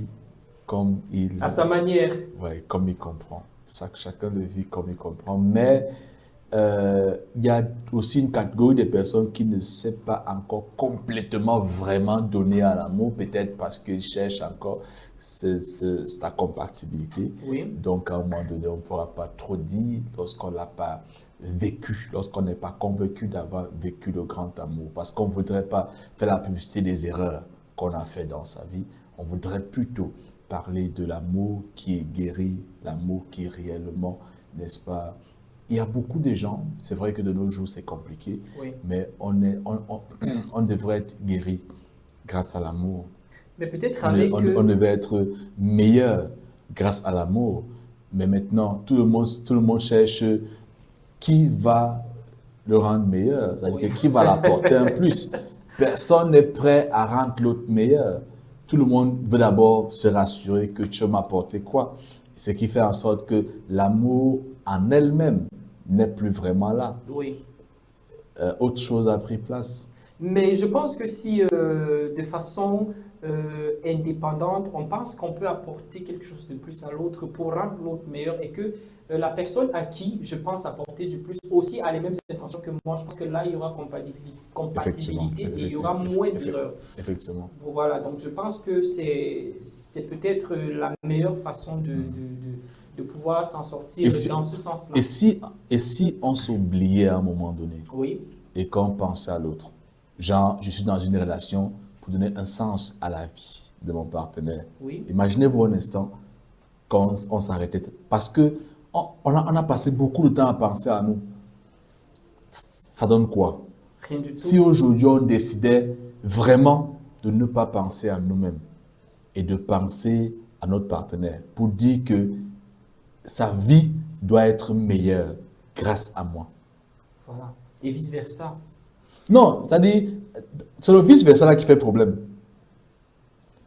comme il... À sa manière. Ouais, comme il comprend. Chacun le vit comme il comprend. Mais il y a aussi une catégorie de personnes qui ne sait pas encore complètement vraiment donner à l'amour, peut-être parce qu'ils cherchent encore sa compatibilité. Oui. Donc, à un moment donné, on ne pourra pas trop dire lorsqu'on ne l'a pas vécu, lorsqu'on n'est pas convaincu d'avoir vécu le grand amour. Parce qu'on ne voudrait pas faire la publicité des erreurs qu'on a fait dans sa vie. On voudrait plutôt parler de l'amour qui est guéri, l'amour qui est réellement, n'est-ce pas? Il y a beaucoup de gens, c'est vrai que de nos jours c'est compliqué, Oui. mais on devrait être guéri grâce à l'amour. Mais peut-être avec... On devait être meilleur grâce à l'amour. Mais maintenant, tout le monde cherche qui va le rendre meilleur. C'est-à-dire que qui va l'apporter un plus. Personne n'est prêt à rendre l'autre meilleur. Tout le monde veut d'abord se rassurer que tu vas m'apporter quoi. Ce qui fait en sorte que l'amour en elle-même n'est plus vraiment là. Oui. Autre chose a pris place. Mais je pense que si de façon indépendante, on pense qu'on peut apporter quelque chose de plus à l'autre pour rendre l'autre meilleur et que la personne à qui je pense apporter du plus aussi a les mêmes intentions que moi, je pense que là, il y aura compatibilité et il y aura moins d'erreurs. Effectivement. Voilà, donc je pense que c'est peut-être la meilleure façon de pouvoir s'en sortir dans ce sens-là. Et si on s'oubliait à un moment donné Oui, et qu'on pensait à l'autre, genre, je suis dans une relation pour donner un sens à la vie de mon partenaire. oui, Imaginez-vous un instant quand on s'arrêtait. Parce que on a passé beaucoup de temps à penser à nous. Ça donne quoi? rien du tout. Si aujourd'hui on décidait vraiment de ne pas penser à nous-mêmes et de penser à notre partenaire pour dire que sa vie doit être meilleure grâce à moi. Voilà, et vice-versa. Non, c'est-à-dire, c'est le vice-versa là qui fait problème.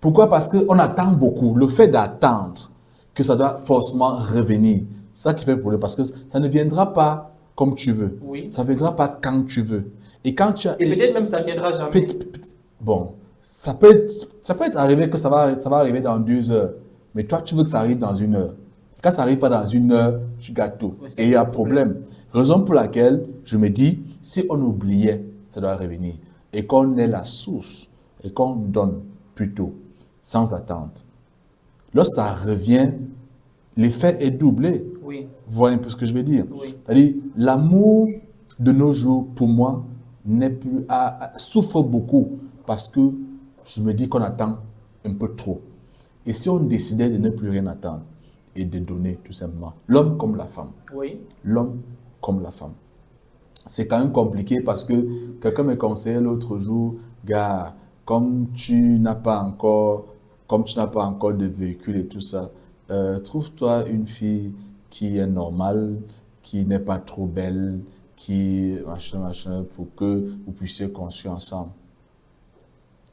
Pourquoi? Parce qu'on attend beaucoup. Le fait d'attendre que ça doit forcément revenir, c'est ça qui fait problème. Parce que ça ne viendra pas comme tu veux. Oui. Ça ne viendra pas quand tu veux. Et quand tu as... Et peut-être même ça ne viendra jamais. Bon, ça peut être arrivé que ça va arriver dans 2 heures. Mais toi, tu veux que ça arrive dans 1 heure. Quand ça arrive pas dans 1 heure, tu gâtes tout. Oui, Et il y a problème. Raison pour laquelle je me dis, si on oubliait, ça doit revenir. Et qu'on ait la source. Et qu'on donne plutôt, sans attente. Lorsque ça revient, l'effet est doublé. Oui, Vous voyez un peu ce que je veux dire? oui, C'est-à-dire, l'amour de nos jours, pour moi, souffre beaucoup parce que je me dis qu'on attend un peu trop. Et si on décidait de ne plus rien attendre et de donner, tout simplement, l'homme comme la femme, oui. l'homme comme la femme, c'est quand même compliqué parce que quelqu'un me conseillait l'autre jour, gars, comme tu n'as pas encore de véhicule et tout ça, trouve-toi une fille qui est normale, qui n'est pas trop belle, qui machin, pour que vous puissiez construire ensemble.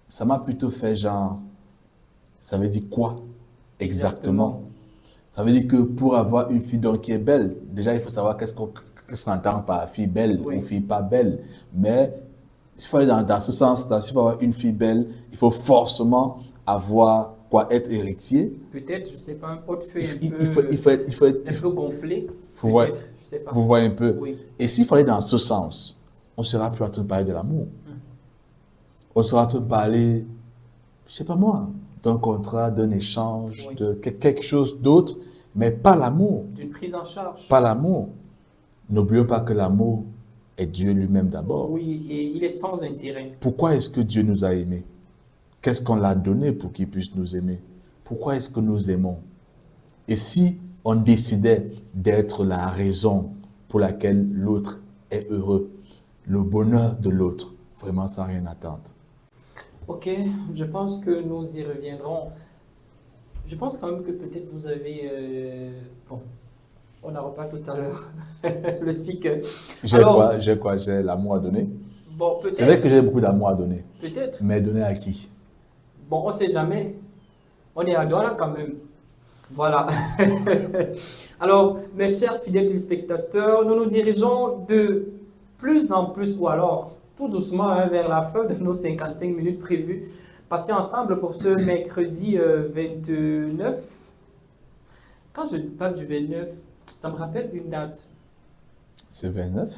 Ça m'a plutôt fait genre, ça veut dire quoi exactement? Ça veut dire que pour avoir une fille donc qui est belle, déjà il faut savoir qu'est-ce qu'on entend par fille belle Oui. ou fille pas belle. Mais s'il faut aller dans ce sens-là, s'il faut avoir une fille belle, il faut forcément avoir être héritier. Peut-être, je ne sais pas, un portefeuille Il faut être, un peu gonflé. Vous voyez, peut-être, je sais pas. vous voyez un peu. Oui. Et s'il faut aller dans ce sens, on sera plus en train de parler de l'amour. On sera en train de parler, je sais pas moi, d'un contrat, d'un échange, Oui. de quelque chose d'autre, mais pas l'amour. D'une prise en charge. Pas l'amour. N'oublions pas que l'amour est Dieu lui-même d'abord. Oui, et il est sans intérêt. Pourquoi est-ce que Dieu nous a aimés? Qu'est-ce qu'on l'a donné pour qu'il puisse nous aimer? Pourquoi est-ce que nous aimons? Et si on décidait d'être la raison pour laquelle l'autre est heureux, le bonheur de l'autre, vraiment sans rien attendre? Ok, je pense que nous y reviendrons. Je pense quand même que peut-être vous avez... bon, on en reparle tout à l'heure. Le speaker. Alors, J'ai l'amour à donner. bon, peut-être. C'est vrai que j'ai beaucoup d'amour à donner. Peut-être. Mais donner à qui? Bon, on ne sait jamais. On est à Douala quand même. Voilà. Alors, mes chers fidèles téléspectateurs, nous nous dirigeons de plus en plus, ou alors tout doucement, hein, vers la fin de nos 55 minutes prévues. Passer ensemble pour ce mercredi 29. Quand je parle du 29, ça me rappelle une date. C'est 29?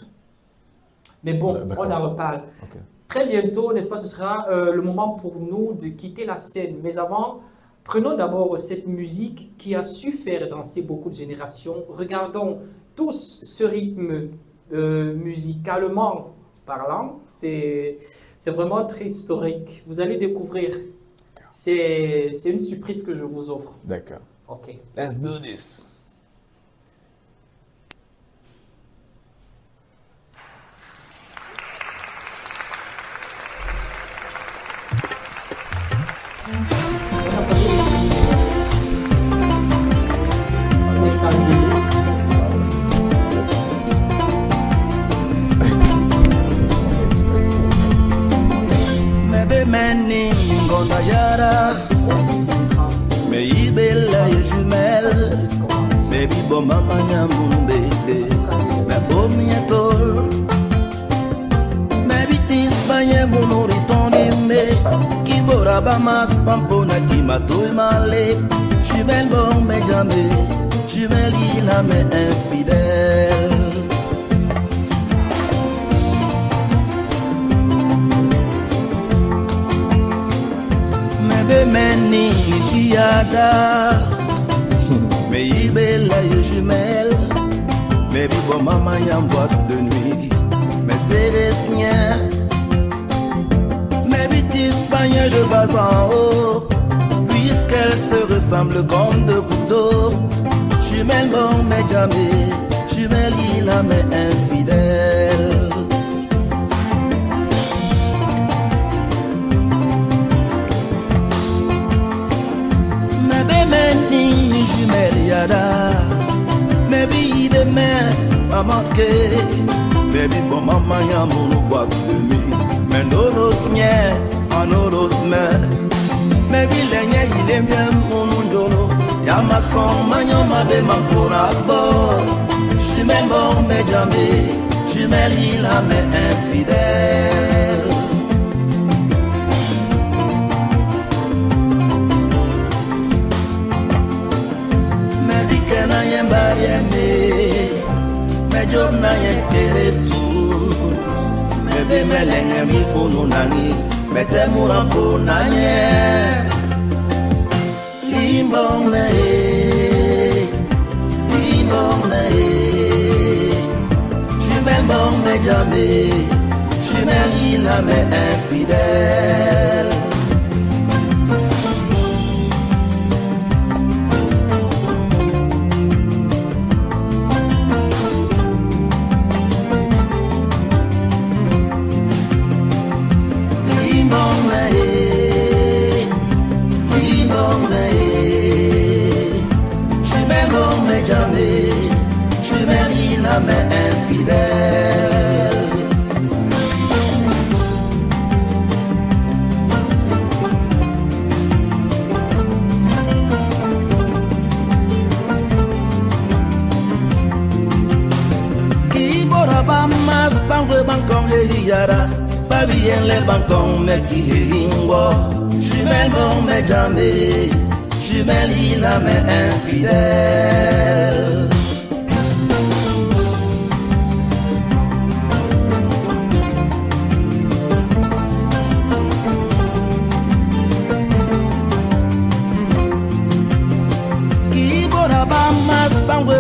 Mais bon, D'accord. on en reparle. Ok. Très bientôt, n'est-ce pas, ce sera le moment pour nous de quitter la scène. Mais avant, prenons d'abord cette musique qui a su faire danser beaucoup de générations. Regardons tous ce rythme musicalement parlant. C'est vraiment très historique. Vous allez découvrir. C'est une surprise que je vous offre. D'accord. Ok. Let's do this. Mebe meni ngona yara Me ibela ye jumelle Baby bo mama nyambumbe Me bo mietol Me bitis banye munuri tonime Kibora bamas pampona kimatoi male Jumelle bon me jambe Jumelle il a me infidèle Meni kiada Me ibela ye jumelle Me bibo mama en boîte de nuit Me seres mien Me bitis panier de bas en haut Puisqu'elles se ressemblent comme deux gouttes d'eau Jumelle bon me jamais Jumelle il a me infidèle Jumelle yada Maybe the man a manqué Baby bon maman y'a mon boîte de nuit Mais noros mien, en noros mais Maybe l'aigne il aime bien mon ndolo Y'a ma son magnon ma bé ma pour à bord Jumelle bon mais jamais Jumelle il a mes infidèles na yen bareme me job na yen keretu me be melenge mi funu nani me temura po na yen limbong me jumelle bon me jamais jumelle il a me infidèle mais infidèle Kibora bamas bangwe bankong yara Babien le bankong me ki hingwo Jumelle bon me jamais Jumelle il a me infidèle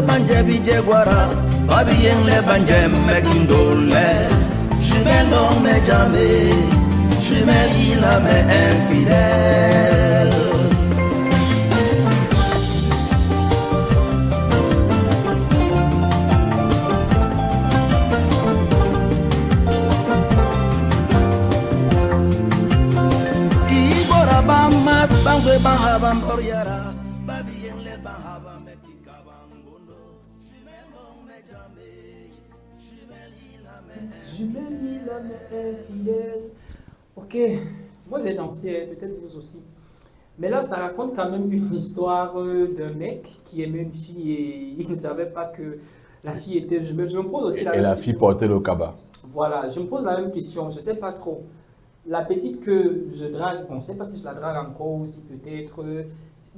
Banje bije guara, babien le banje mekindole. Jumelle bon me jamais, jumelle il a me infidèle. Boriara, babi en le bahava me kikabangondo. Jumel mon me jambe, jumel il a me. Jumelle, il a mes fidèle. Ok, moi j'ai dansé, peut-être vous aussi. Mais là, ça raconte quand même une histoire d'un mec qui aimait une fille et il ne savait pas que la fille était jumelle. Je me pose aussi la Et même la question. fille portait le cabas. Voilà, je me pose la même question, je ne sais pas trop. La petite que je drague, bon, je ne sais pas si je la drague encore ou si peut-être.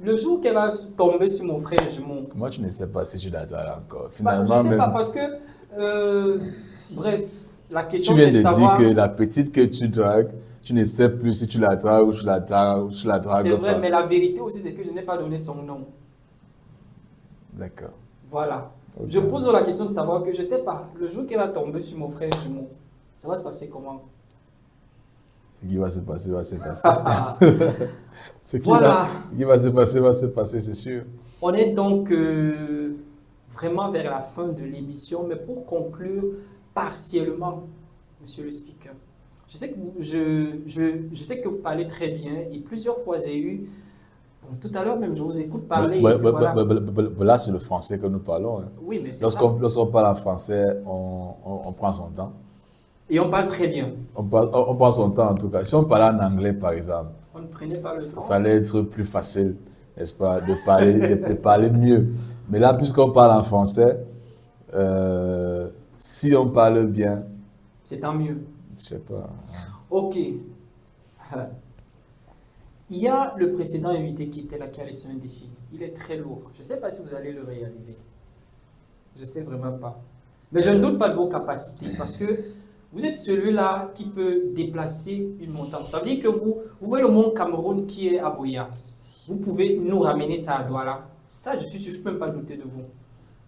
Le jour qu'elle va tomber sur mon frère jumeau. Moi, tu ne sais pas si tu la dragues encore. Bah, Finalement, je ne sais pas même, parce que. Bref, la tu question viens c'est de de dire savoir. que la petite que tu dragues, tu ne sais plus si tu la dragues ou tu la dragues, ou tu la dragues C'est vrai, pas. mais la vérité aussi c'est que je n'ai pas donné son nom. D'accord. Voilà. Ok. Je pose la question de savoir que je ne sais pas, le jour qu'elle va tomber sur mon frère jumeau, ça va se passer comment? Ce qui va se passer, va se passer. Ce qui Voilà. va se passer, c'est sûr. On est donc vraiment vers la fin de l'émission, mais pour conclure partiellement, monsieur le speaker, je sais que je sais que vous parlez très bien et plusieurs fois j'ai eu, bon, tout à l'heure même je vous écoute parler. Et puis voilà. Là, c'est le français que nous parlons. Hein. Oui, mais c'est ça. Lorsqu'on parle en français, on prend son temps. Et on parle très bien. On prend son temps en tout cas. Si on parlait en anglais, par exemple, On ne prenait pas le temps. ça allait être plus facile, n'est-ce pas, de parler mieux. Mais là, puisqu'on parle en français, si on parle bien, C'est tant mieux. je sais pas. Ok. Il y a le précédent invité qui était là, qui a laissé un défi. Il est très lourd. Je ne sais pas si vous allez le réaliser. Je ne sais vraiment pas. Mais je ne doute pas de vos capacités parce que vous êtes celui-là qui peut déplacer une montagne. Ça veut dire que vous voyez le mont Cameroun qui est à Boya. Vous pouvez nous ramener ça à Douala. Ça, je suis sûr, je ne peux même pas douter de vous.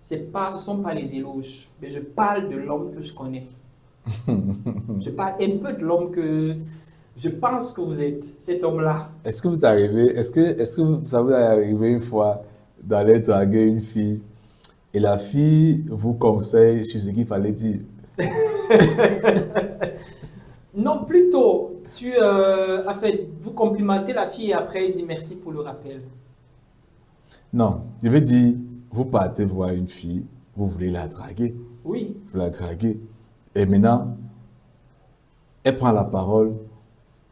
Ce ne sont pas les éloges, mais je parle de l'homme que je connais. Je parle un peu de l'homme que je pense que vous êtes, cet homme-là. Est-ce que ça vous est arrivé une fois d'aller draguer une fille et la fille vous conseille sur ce qu'il fallait dire? Non, plutôt, vous complimentez la fille et après elle dit merci pour le rappel. Non, je veux dire, vous partez voir une fille, vous voulez la draguer, Oui, vous la draguez, et maintenant, elle prend la parole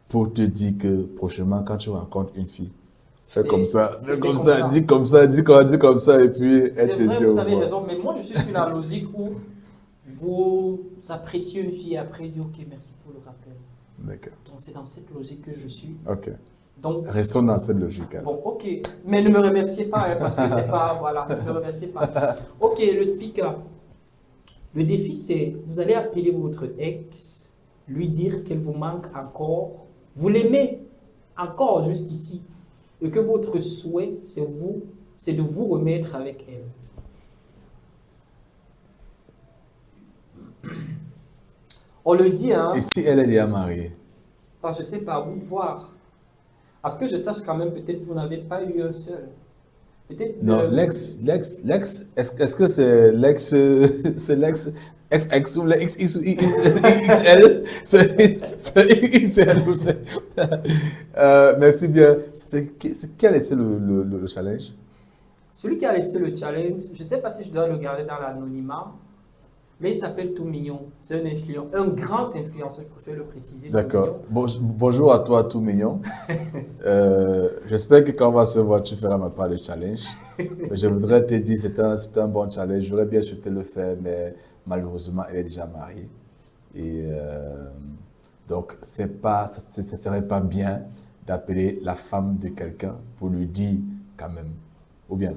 pour te dire que prochainement, quand tu rencontres une fille, fais C'est- comme ça, c'est fais comme fait ça, comme ça. dis comme ça, dis comme ça, et puis elle c'est te vrai, dit vous au avez revoir. raison, mais moi je suis sur la logique où vous appréciez une fille et après dit ok, merci pour le rappel. D'accord, Donc c'est dans cette logique que je suis. ok. Donc, Restons dans cette logique. Alors. bon, ok, mais ne me remerciez pas hein, parce que c'est pas, voilà, ne me remerciez pas. Ok, le speaker. Le défi c'est, vous allez appeler votre ex, lui dire qu'elle vous manque encore, vous l'aimez encore jusqu'ici, et que votre souhait c'est de vous remettre avec elle. On le dit, hein, Et si elle est déjà mariée? parce que c'est pas à vous de voir. Parce que je sache quand même, peut-être vous n'avez pas eu un seul. Peut-être. Non, est-ce que c'est l'ex, c'est l'ex, ex ou l'ex X ou XL? C'est XL ou c'est. Merci bien. Quel est le challenge? Celui qui a laissé le challenge, je ne sais pas si je dois le garder dans l'anonymat, mais il s'appelle Tout Mignon. C'est un grand influenceur, je préfère le préciser. D'accord. Bonjour à toi, tout mignon. J'espère que quand on va se voir, tu feras ma part de challenge. Mais je voudrais te dire, c'est un bon challenge. J'aurais bien souhaité le faire, mais malheureusement, elle est déjà mariée. Et donc, ce serait pas bien d'appeler la femme de quelqu'un pour lui dire quand même. Ou bien?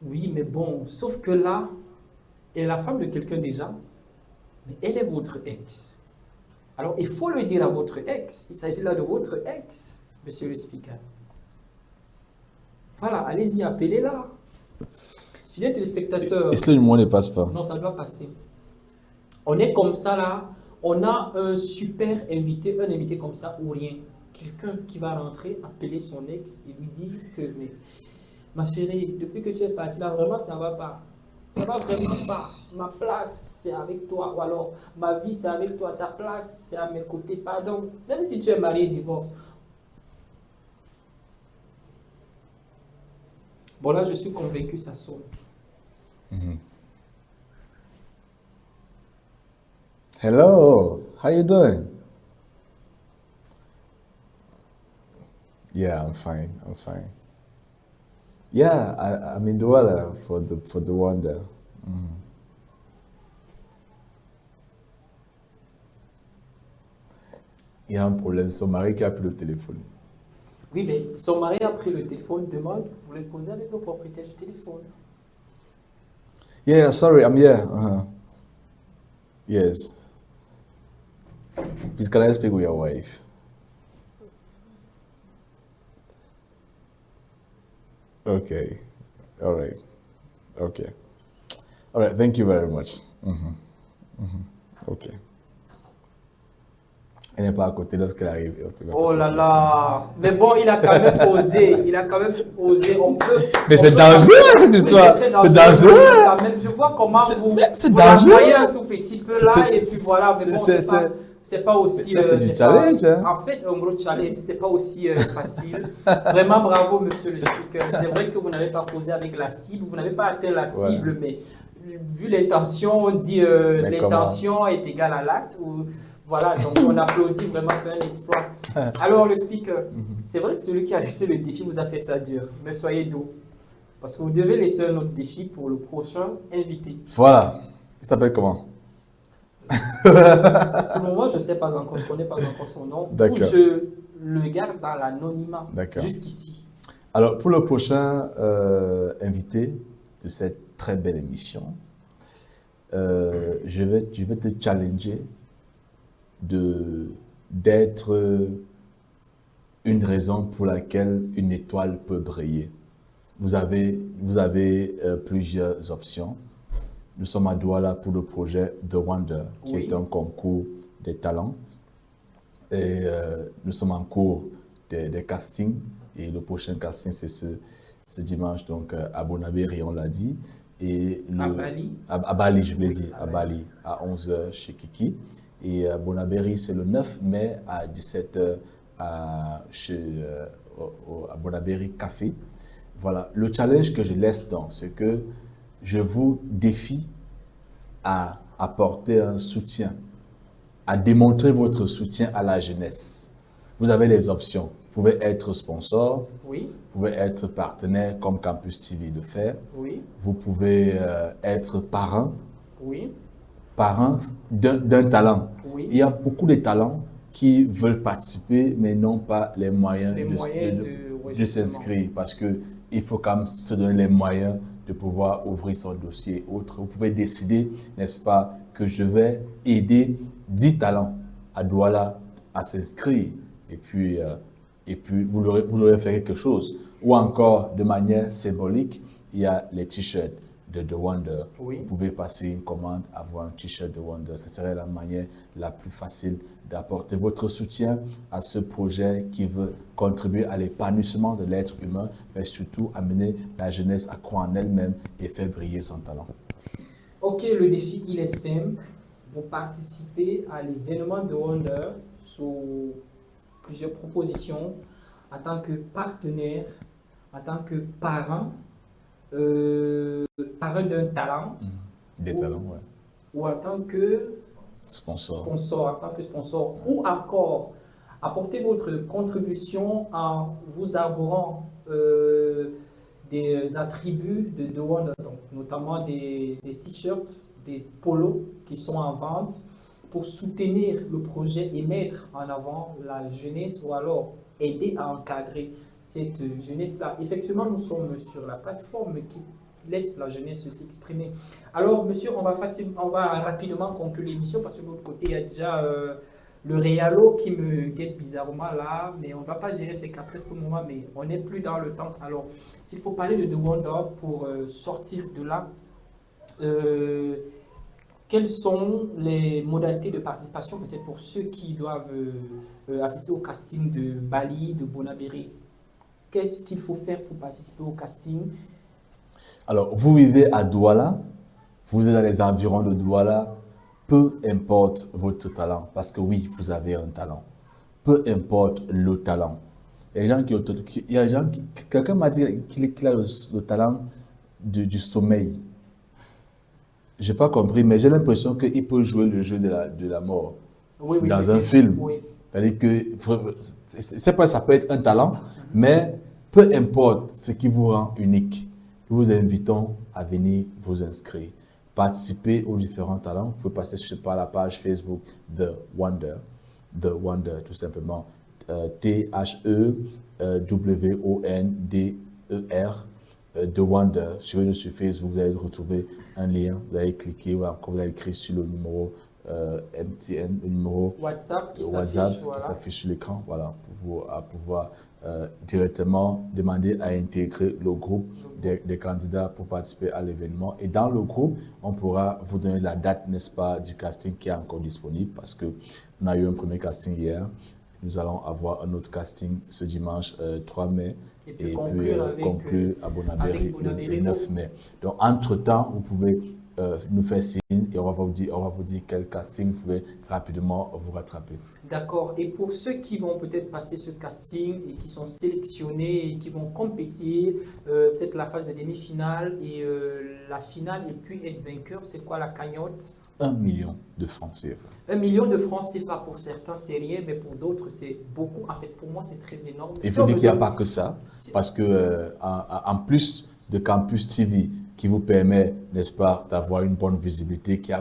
Oui, mais bon, sauf que là, elle est la femme de quelqu'un déjà, mais elle est votre ex. Alors, il faut le dire à votre ex. Il s'agit là de votre ex, monsieur le speaker. Voilà, allez-y, appelez-la. Fidèles téléspectateurs. Est-ce que le numéro ne passe pas? Non, ça doit passer. On est comme ça là. On a un super invité, un invité comme ça ou rien. Quelqu'un qui va rentrer, appeler son ex et lui dire que mais, ma chérie, depuis que tu es partie là, vraiment ça va pas. Ça va vraiment pas. Ma place c'est avec toi. Ou alors ma vie c'est avec toi. Ta place c'est à mes côtés. Pardon. Même si tu es marié, divorce. Bon, là, je suis convaincu, ça sonne. Hello, how you doing? Yeah, I'm fine. I'm fine. Yeah, I'm in Douala for the wonder. Il y a un problème, son mari qui a pris le téléphone. Oui, mais son mari a pris le téléphone, demande, vous voulez poser avec le propriétaire du téléphone. Yeah, sorry, I'm here. Yes. Please, can I speak with your wife? Okay. All right. Okay. All right. Thank you very much. Okay. Elle n'est pas à côté lorsqu'elle arrive. Oh là là. Mais bon, il a quand même osé. Il a quand même osé. On peut. Mais c'est dangereux cette histoire. Oui, c'est dangereux. Quand même, je vois comment C'est vous dangereux. voyez un tout petit peu là et puis voilà. Mais bon, c'est pas aussi. Ça, c'est du challenge. Hein. En fait, un gros challenge, c'est pas aussi facile. Vraiment bravo, monsieur le speaker. C'est vrai que vous n'avez pas posé avec la cible, vous n'avez pas atteint la cible, mais vu l'intention, on dit l'intention est égale à l'acte. Voilà, donc on applaudit vraiment, c'est un exploit. Alors, le speaker, c'est vrai que celui qui a laissé le défi vous a fait ça dur, mais soyez doux. Parce que vous devez laisser un autre défi pour le prochain invité. Voilà. Il s'appelle comment? Pour le moment, je ne sais pas encore, je ne connais pas encore son nom. D'accord. Je le garde dans l'anonymat jusqu'ici. Alors, pour le prochain invité de cette très belle émission, je vais te challenger d'être une raison pour laquelle une étoile peut briller. Vous avez plusieurs options. Nous sommes à Douala pour le projet The Wonder, qui est un concours des talents. Et nous sommes en cours des castings. Et le prochain casting, c'est ce dimanche, donc à Bonabéry, on l'a dit. Et à Bali. À Bali, je voulais dire, à Bali, à 11h chez Kiki. Et à Bonabéry, c'est le 9 mai à 17h à Bonabéry Café. Voilà, le challenge que je laisse donc, c'est que je vous défie à apporter un soutien, à démontrer votre soutien à la jeunesse. Vous avez des options. Vous pouvez être sponsor, vous pouvez être partenaire comme Campus TV le fait, vous pouvez être parrain, parrain d'un talent. Il y a beaucoup de talents qui veulent participer mais n'ont pas les moyens de s'inscrire parce qu'il faut quand même se donner les moyens de pouvoir ouvrir son dossier et autres. Vous pouvez décider, n'est-ce pas, que je vais aider 10 talents à Douala à s'inscrire et puis vous leur fait quelque chose. Ou encore, de manière symbolique, il y a les t-shirts de The Wonder. Vous pouvez passer une commande, avoir un t-shirt de Wonder. Ce serait la manière la plus facile d'apporter votre soutien à ce projet qui veut contribuer à l'épanouissement de l'être humain, mais surtout amener la jeunesse à croire en elle-même et faire briller son talent. Ok, le défi, il est simple. Vous participez à l'événement de Wonder sous plusieurs propositions en tant que partenaire, en tant que parrain, parrain d'un talent. Des talents, ouais. Ou en tant que sponsor, en tant que sponsor. Ou encore, apporter votre contribution en vous arborant des attributs de The Wonder, donc notamment des t-shirts, des polos qui sont en vente pour soutenir le projet et mettre en avant la jeunesse ou alors aider à encadrer cette jeunesse-là. Effectivement, nous sommes sur la plateforme qui laisse la jeunesse s'exprimer. Alors, monsieur, on va rapidement conclure l'émission parce que de l'autre côté, il y a déjà le Réalo qui me guette bizarrement là, mais on ne va pas gérer ces cas presque pour le moment, mais on n'est plus dans le temps. Alors, s'il faut parler de The Wonder pour sortir de là, quelles sont les modalités de participation, peut-être pour ceux qui doivent assister au casting de Bali, de Bonabéry? Qu'est-ce qu'il faut faire pour participer au casting? Alors, vous vivez à Douala, vous êtes dans les environs de Douala, peu importe votre talent, parce que oui, vous avez un talent, peu importe le talent. Il y a des gens il y a des gens quelqu'un m'a dit qu'il a le talent du sommeil. J'ai pas compris, mais j'ai l'impression qu'il peut jouer le jeu de la mort Oui, oui, dans un peut-être. film. Oui. C'est-à-dire que c'est pas, ça peut être un talent, mais peu importe ce qui vous rend unique, nous vous invitons à venir vous inscrire, participer aux différents talents. Vous pouvez passer par la page Facebook The Wonder tout simplement, THEWONDER. The Wonder, suivez-nous sur Facebook, vous allez retrouver un lien, vous allez cliquer ou encore vous allez écrire sur le numéro MTN, le numéro WhatsApp qui WhatsApp s'affiche, voilà. qui s'affiche sur l'écran, voilà, pour vous, à pouvoir directement demander à intégrer le groupe des candidats pour participer à l'événement. Et dans le groupe, on pourra vous donner la date, n'est-ce pas, du casting qui est encore disponible parce que on a eu un premier casting hier. Nous allons avoir un autre casting ce dimanche 3 mai. Et puis conclure à avec Bonabéry le 9 mai. Donc, entre-temps, vous pouvez nous faire signe et on va vous dire quel casting vous pouvez rapidement vous rattraper. D'accord. Et pour ceux qui vont peut-être passer ce casting et qui sont sélectionnés et qui vont compétir, peut-être la phase de demi-finale et la finale et puis être vainqueur, c'est quoi la cagnotte? 1 million de francs CFA. 1 million de francs, c'est pas pour certains, c'est rien, mais pour d'autres, c'est beaucoup. En fait, pour moi, c'est très énorme. Il faut dire qu'il n'y a pas que ça, parce que en plus de Campus TV, qui vous permet, n'est-ce pas, d'avoir une bonne visibilité, qui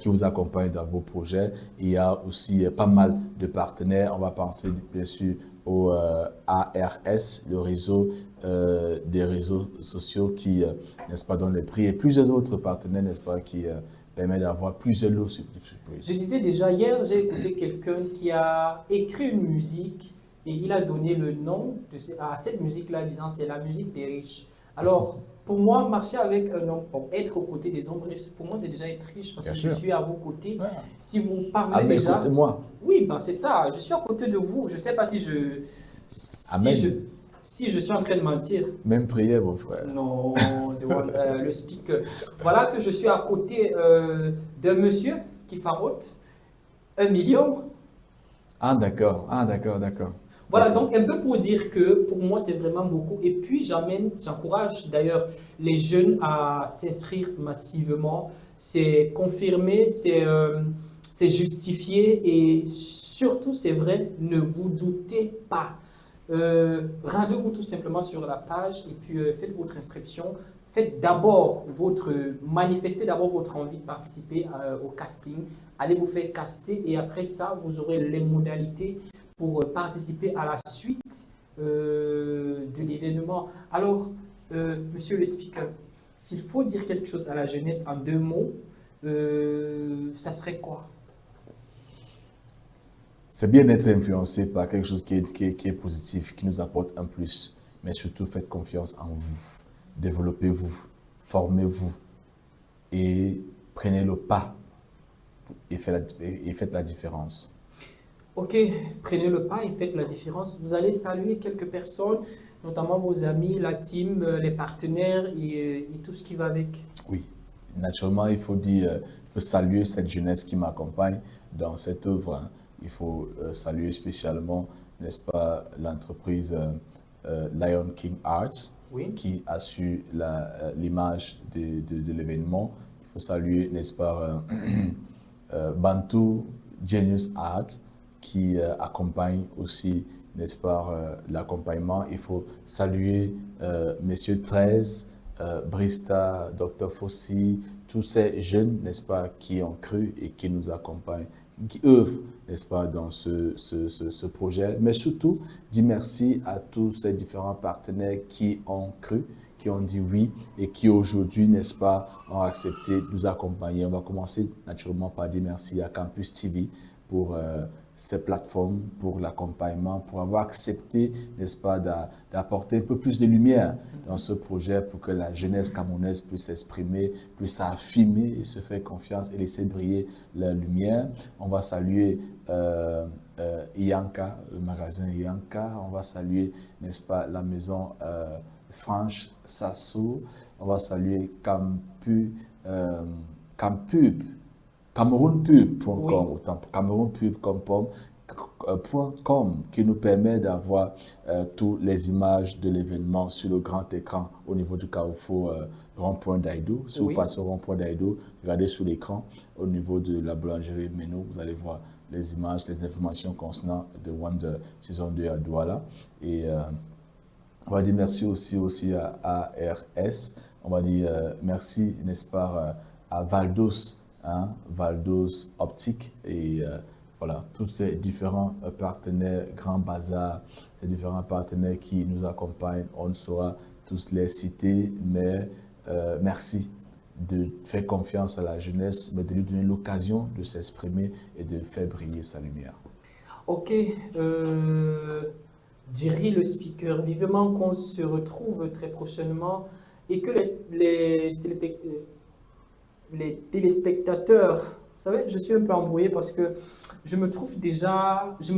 vous accompagne dans vos projets, il y a aussi pas mal de partenaires. On va penser bien sûr au ARS, le réseau des réseaux sociaux qui, n'est-ce pas, donne les prix, et plusieurs autres partenaires, n'est-ce pas, qui permet d'avoir plusieurs lots surprises. Je disais déjà hier, j'ai écouté quelqu'un qui a écrit une musique et il a donné le nom à cette musique-là, disant c'est la musique des riches. Alors, pour moi, marcher avec un homme, être aux côtés des hommes riches, pour moi, c'est déjà être riche parce Bien que sûr. je suis à vos côtés. Ouais. Si vous parlez Ah, mais déjà. écoutez-moi. Oui, ben c'est ça, je suis à côté de vous. Je ne sais pas si Amen. si je suis en train de mentir. Même prière, mon frère. Non, le speaker. Voilà que je suis à côté d'un monsieur qui farote 1 million. Ah, d'accord. Voilà, donc un peu pour dire que pour moi, c'est vraiment beaucoup. Et puis, j'encourage d'ailleurs les jeunes à s'inscrire massivement. C'est confirmé, c'est justifié et surtout, c'est vrai, ne vous doutez pas. Rendez-vous tout simplement sur la page et puis faites votre inscription. Manifestez d'abord votre envie de participer au casting. Allez vous faire caster et après ça, vous aurez les modalités pour participer à la suite de l'événement. Alors, monsieur le speaker, s'il faut dire quelque chose à la jeunesse en 2 mots, ça serait quoi? C'est bien d'être influencé par quelque chose qui est positif, qui nous apporte un plus. Mais surtout, faites confiance en vous. Développez-vous, formez-vous et prenez le pas et faites la différence. Ok, prenez le pas et faites la différence. Vous allez saluer quelques personnes, notamment vos amis, la team, les partenaires et tout ce qui va avec. Oui, naturellement, il faut saluer cette jeunesse qui m'accompagne dans cette œuvre. Hein. Il faut saluer spécialement, n'est-ce pas, l'entreprise Lion King Arts, Oui. qui assure l'image de l'événement. Il faut saluer, n'est-ce pas, Bantu Genius Art, qui accompagne aussi, n'est-ce pas, l'accompagnement. Il faut saluer Messieurs 13, Brista, Dr Fossi, tous ces jeunes, n'est-ce pas, qui ont cru et qui nous accompagnent, qui œuvrent, n'est-ce pas, dans ce projet. Mais surtout, dis merci à tous ces différents partenaires qui ont cru, qui ont dit oui et qui aujourd'hui, n'est-ce pas, ont accepté de nous accompagner. On va commencer naturellement par dire merci à Campus TV pour ces plateformes, pour l'accompagnement, pour avoir accepté, n'est-ce pas, d'apporter un peu plus de lumière dans ce projet pour que la jeunesse camerounaise puisse s'exprimer, puisse affirmer et se faire confiance et laisser briller la lumière. On va saluer Ianka, le magasin Ianka. On va saluer, n'est-ce pas, la maison Franche Sassou. On va saluer CamerounPub.com, autant CamerounPub.com, .com qui nous permet d'avoir toutes les images de l'événement sur le grand écran au niveau du carrefour rond-point d'Aïdou. Si vous passez au rond-point d'Aïdou, regardez sur l'écran au niveau de la boulangerie Meno, vous allez voir les images, les informations concernant The Wonder saison 2 à Douala. Et on va dire merci aussi à ARS. On va dire merci, n'est-ce pas, à Valdos, Valdos Optique et voilà, tous ces différents partenaires, Grand Bazar, ces différents partenaires qui nous accompagnent. On ne saura tous les citer, mais merci de faire confiance à la jeunesse, mais de lui donner l'occasion de s'exprimer et de faire briller sa lumière. Ok, Jerry le speaker, vivement qu'on se retrouve très prochainement et que les téléspectateurs, vous savez, je suis un peu embrouillé parce que je me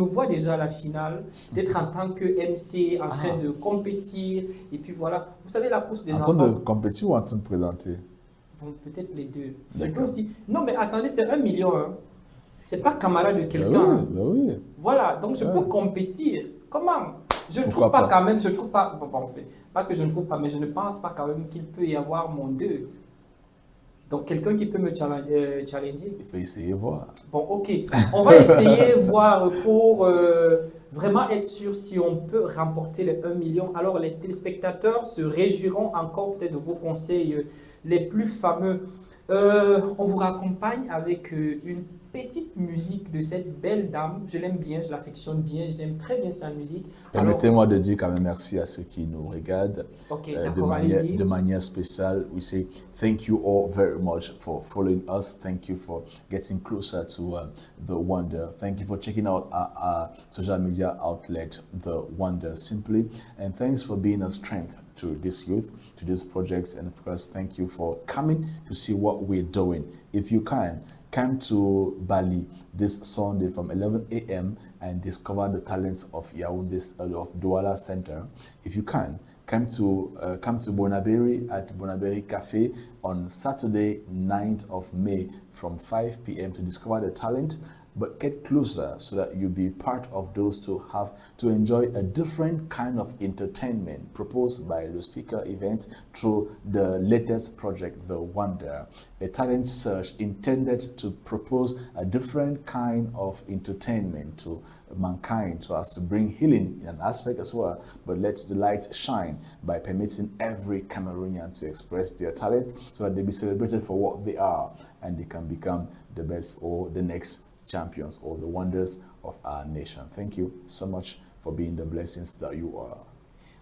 vois déjà à la finale, d'être en tant que MC en train de compétir et puis voilà, vous savez la course des enfants. En train de compétir ou en train de présenter? Bon, peut-être les deux. Je peux aussi. Non mais attendez, c'est 1 million. Hein. C'est pas camarade de quelqu'un. Oui. Voilà, donc je peux compétir. Comment? Je ne trouve pas quand même, je trouve pas, bon, en fait, pas que je ne trouve pas, mais je ne pense pas quand même qu'il peut y avoir mon 2. Donc quelqu'un qui peut me challenger. Il faut essayer voir. Bon, ok. On va essayer voir pour vraiment être sûr si on peut remporter les 1 million. Alors les téléspectateurs se réjouiront encore peut-être de vos conseils les plus fameux. On vous raccompagne avec une petite musique de cette belle dame. Je l'aime bien, je l'affectionne bien, j'aime très bien sa musique. Permettez-moi de dire quand même merci à ceux qui nous regardent de manière spéciale. We say thank you all very much for following us. Thank you for getting closer to The Wonder. Thank you for checking out our social media outlet, The Wonder Simply. And thanks for being a strength to this youth, to these projects. And of course, thank you for coming to see what we're doing. If you can, come to Bali this Sunday from 11 a.m. and discover the talents of Yaoundé, of Douala Center. If you can, come to Bonaberi at Bonaberi Cafe on Saturday, 9th of May from 5 p.m. to discover the talent, but get closer so that you'll be part of those to enjoy a different kind of entertainment proposed by the speaker event through the latest project, The Wonder, a talent search intended to propose a different kind of entertainment to mankind so as to bring healing in an aspect as well, but let the light shine by permitting every Cameroonian to express their talent so that they be celebrated for what they are and they can become the best or the next champions or the wonders of our nation. Thank you so much for being the blessings that you are.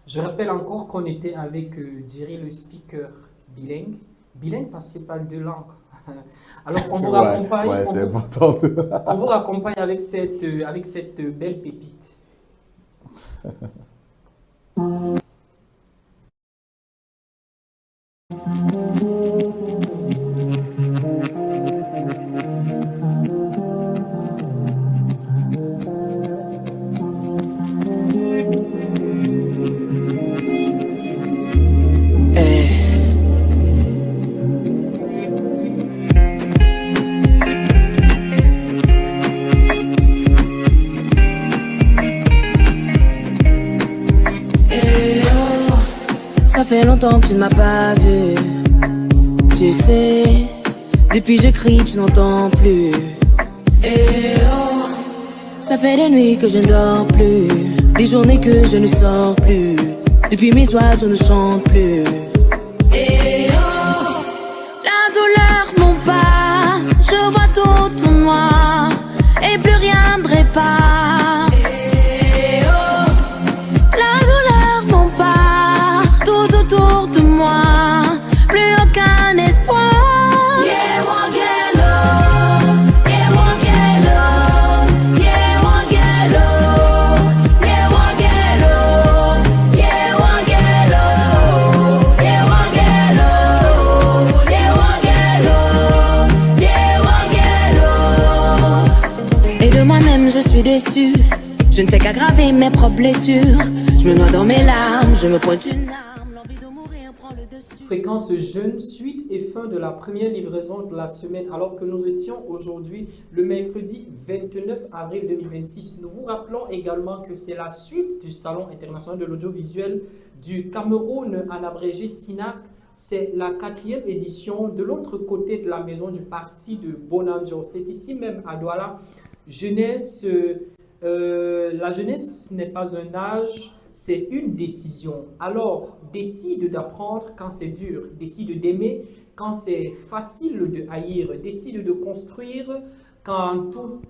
Je rappelle encore qu'on était avec Jerry le speaker bilingue parce qu'il parle 2 langues. Alors on vous raccompagne, on vous raccompagne avec cette belle pépite. Ça fait longtemps que tu ne m'as pas vu. Tu sais, depuis je crie, tu n'entends plus. Et oh, ça fait des nuits que je ne dors plus, des journées que je ne sors plus. Depuis mes oiseaux ne chantent plus. Et oh, la douleur m'embarque, je vois tout noir et plus rien ne répare. Et oh, la douleur m'embarque tout autour de moi, plus aucun espoir. Yeah, Wangelo, yeah, Wangelo, yeah, Wangelo, yeah, Wangelo, yeah, Wangelo, yeah, Wangelo, yeah, Wangelo, yeah, Wangelo. Et de moi-même je suis déçue, je ne fais qu'aggraver mes propres blessures. Je me noie dans mes larmes, je me pointe une arme, l'envie de mourir prend prend le dessus. Fréquence jeune, suite et fin de la première livraison de la semaine, alors que nous étions aujourd'hui le mercredi 29 avril 2026. Nous vous rappelons également que c'est la suite du Salon international de l'audiovisuel du Cameroun, en abrégé SINAC. C'est la 4e édition de l'autre côté de la maison du parti de Bonanjo. C'est ici même à Douala. Jeunesse, la jeunesse n'est pas un âge, c'est une décision. Alors, décide d'apprendre quand c'est dur, décide d'aimer quand c'est facile de haïr, décide de construire quand tout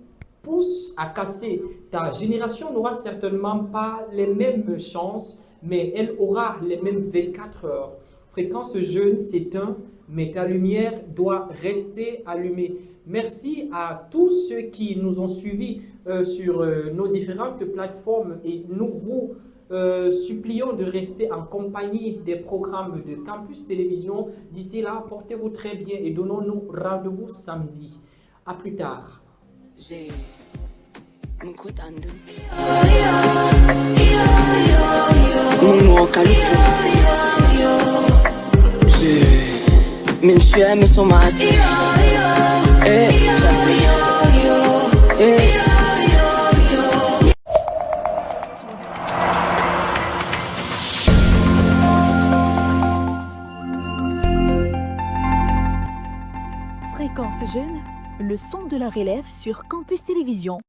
pousse à casser. Ta génération n'aura certainement pas les mêmes chances, mais elle aura les mêmes 24 heures. Fréquence jeune s'éteint, mais ta lumière doit rester allumée. Merci à tous ceux qui nous ont suivis sur nos différentes plateformes et nous vous supplions de rester en compagnie des programmes de Campus Télévision. D'ici là, portez-vous très bien et donnons-nous rendez-vous samedi. À plus tard. J'ai mon côté من شوية من سمعتي Fréquence jeune, le son de la relève sur Campus Télévision.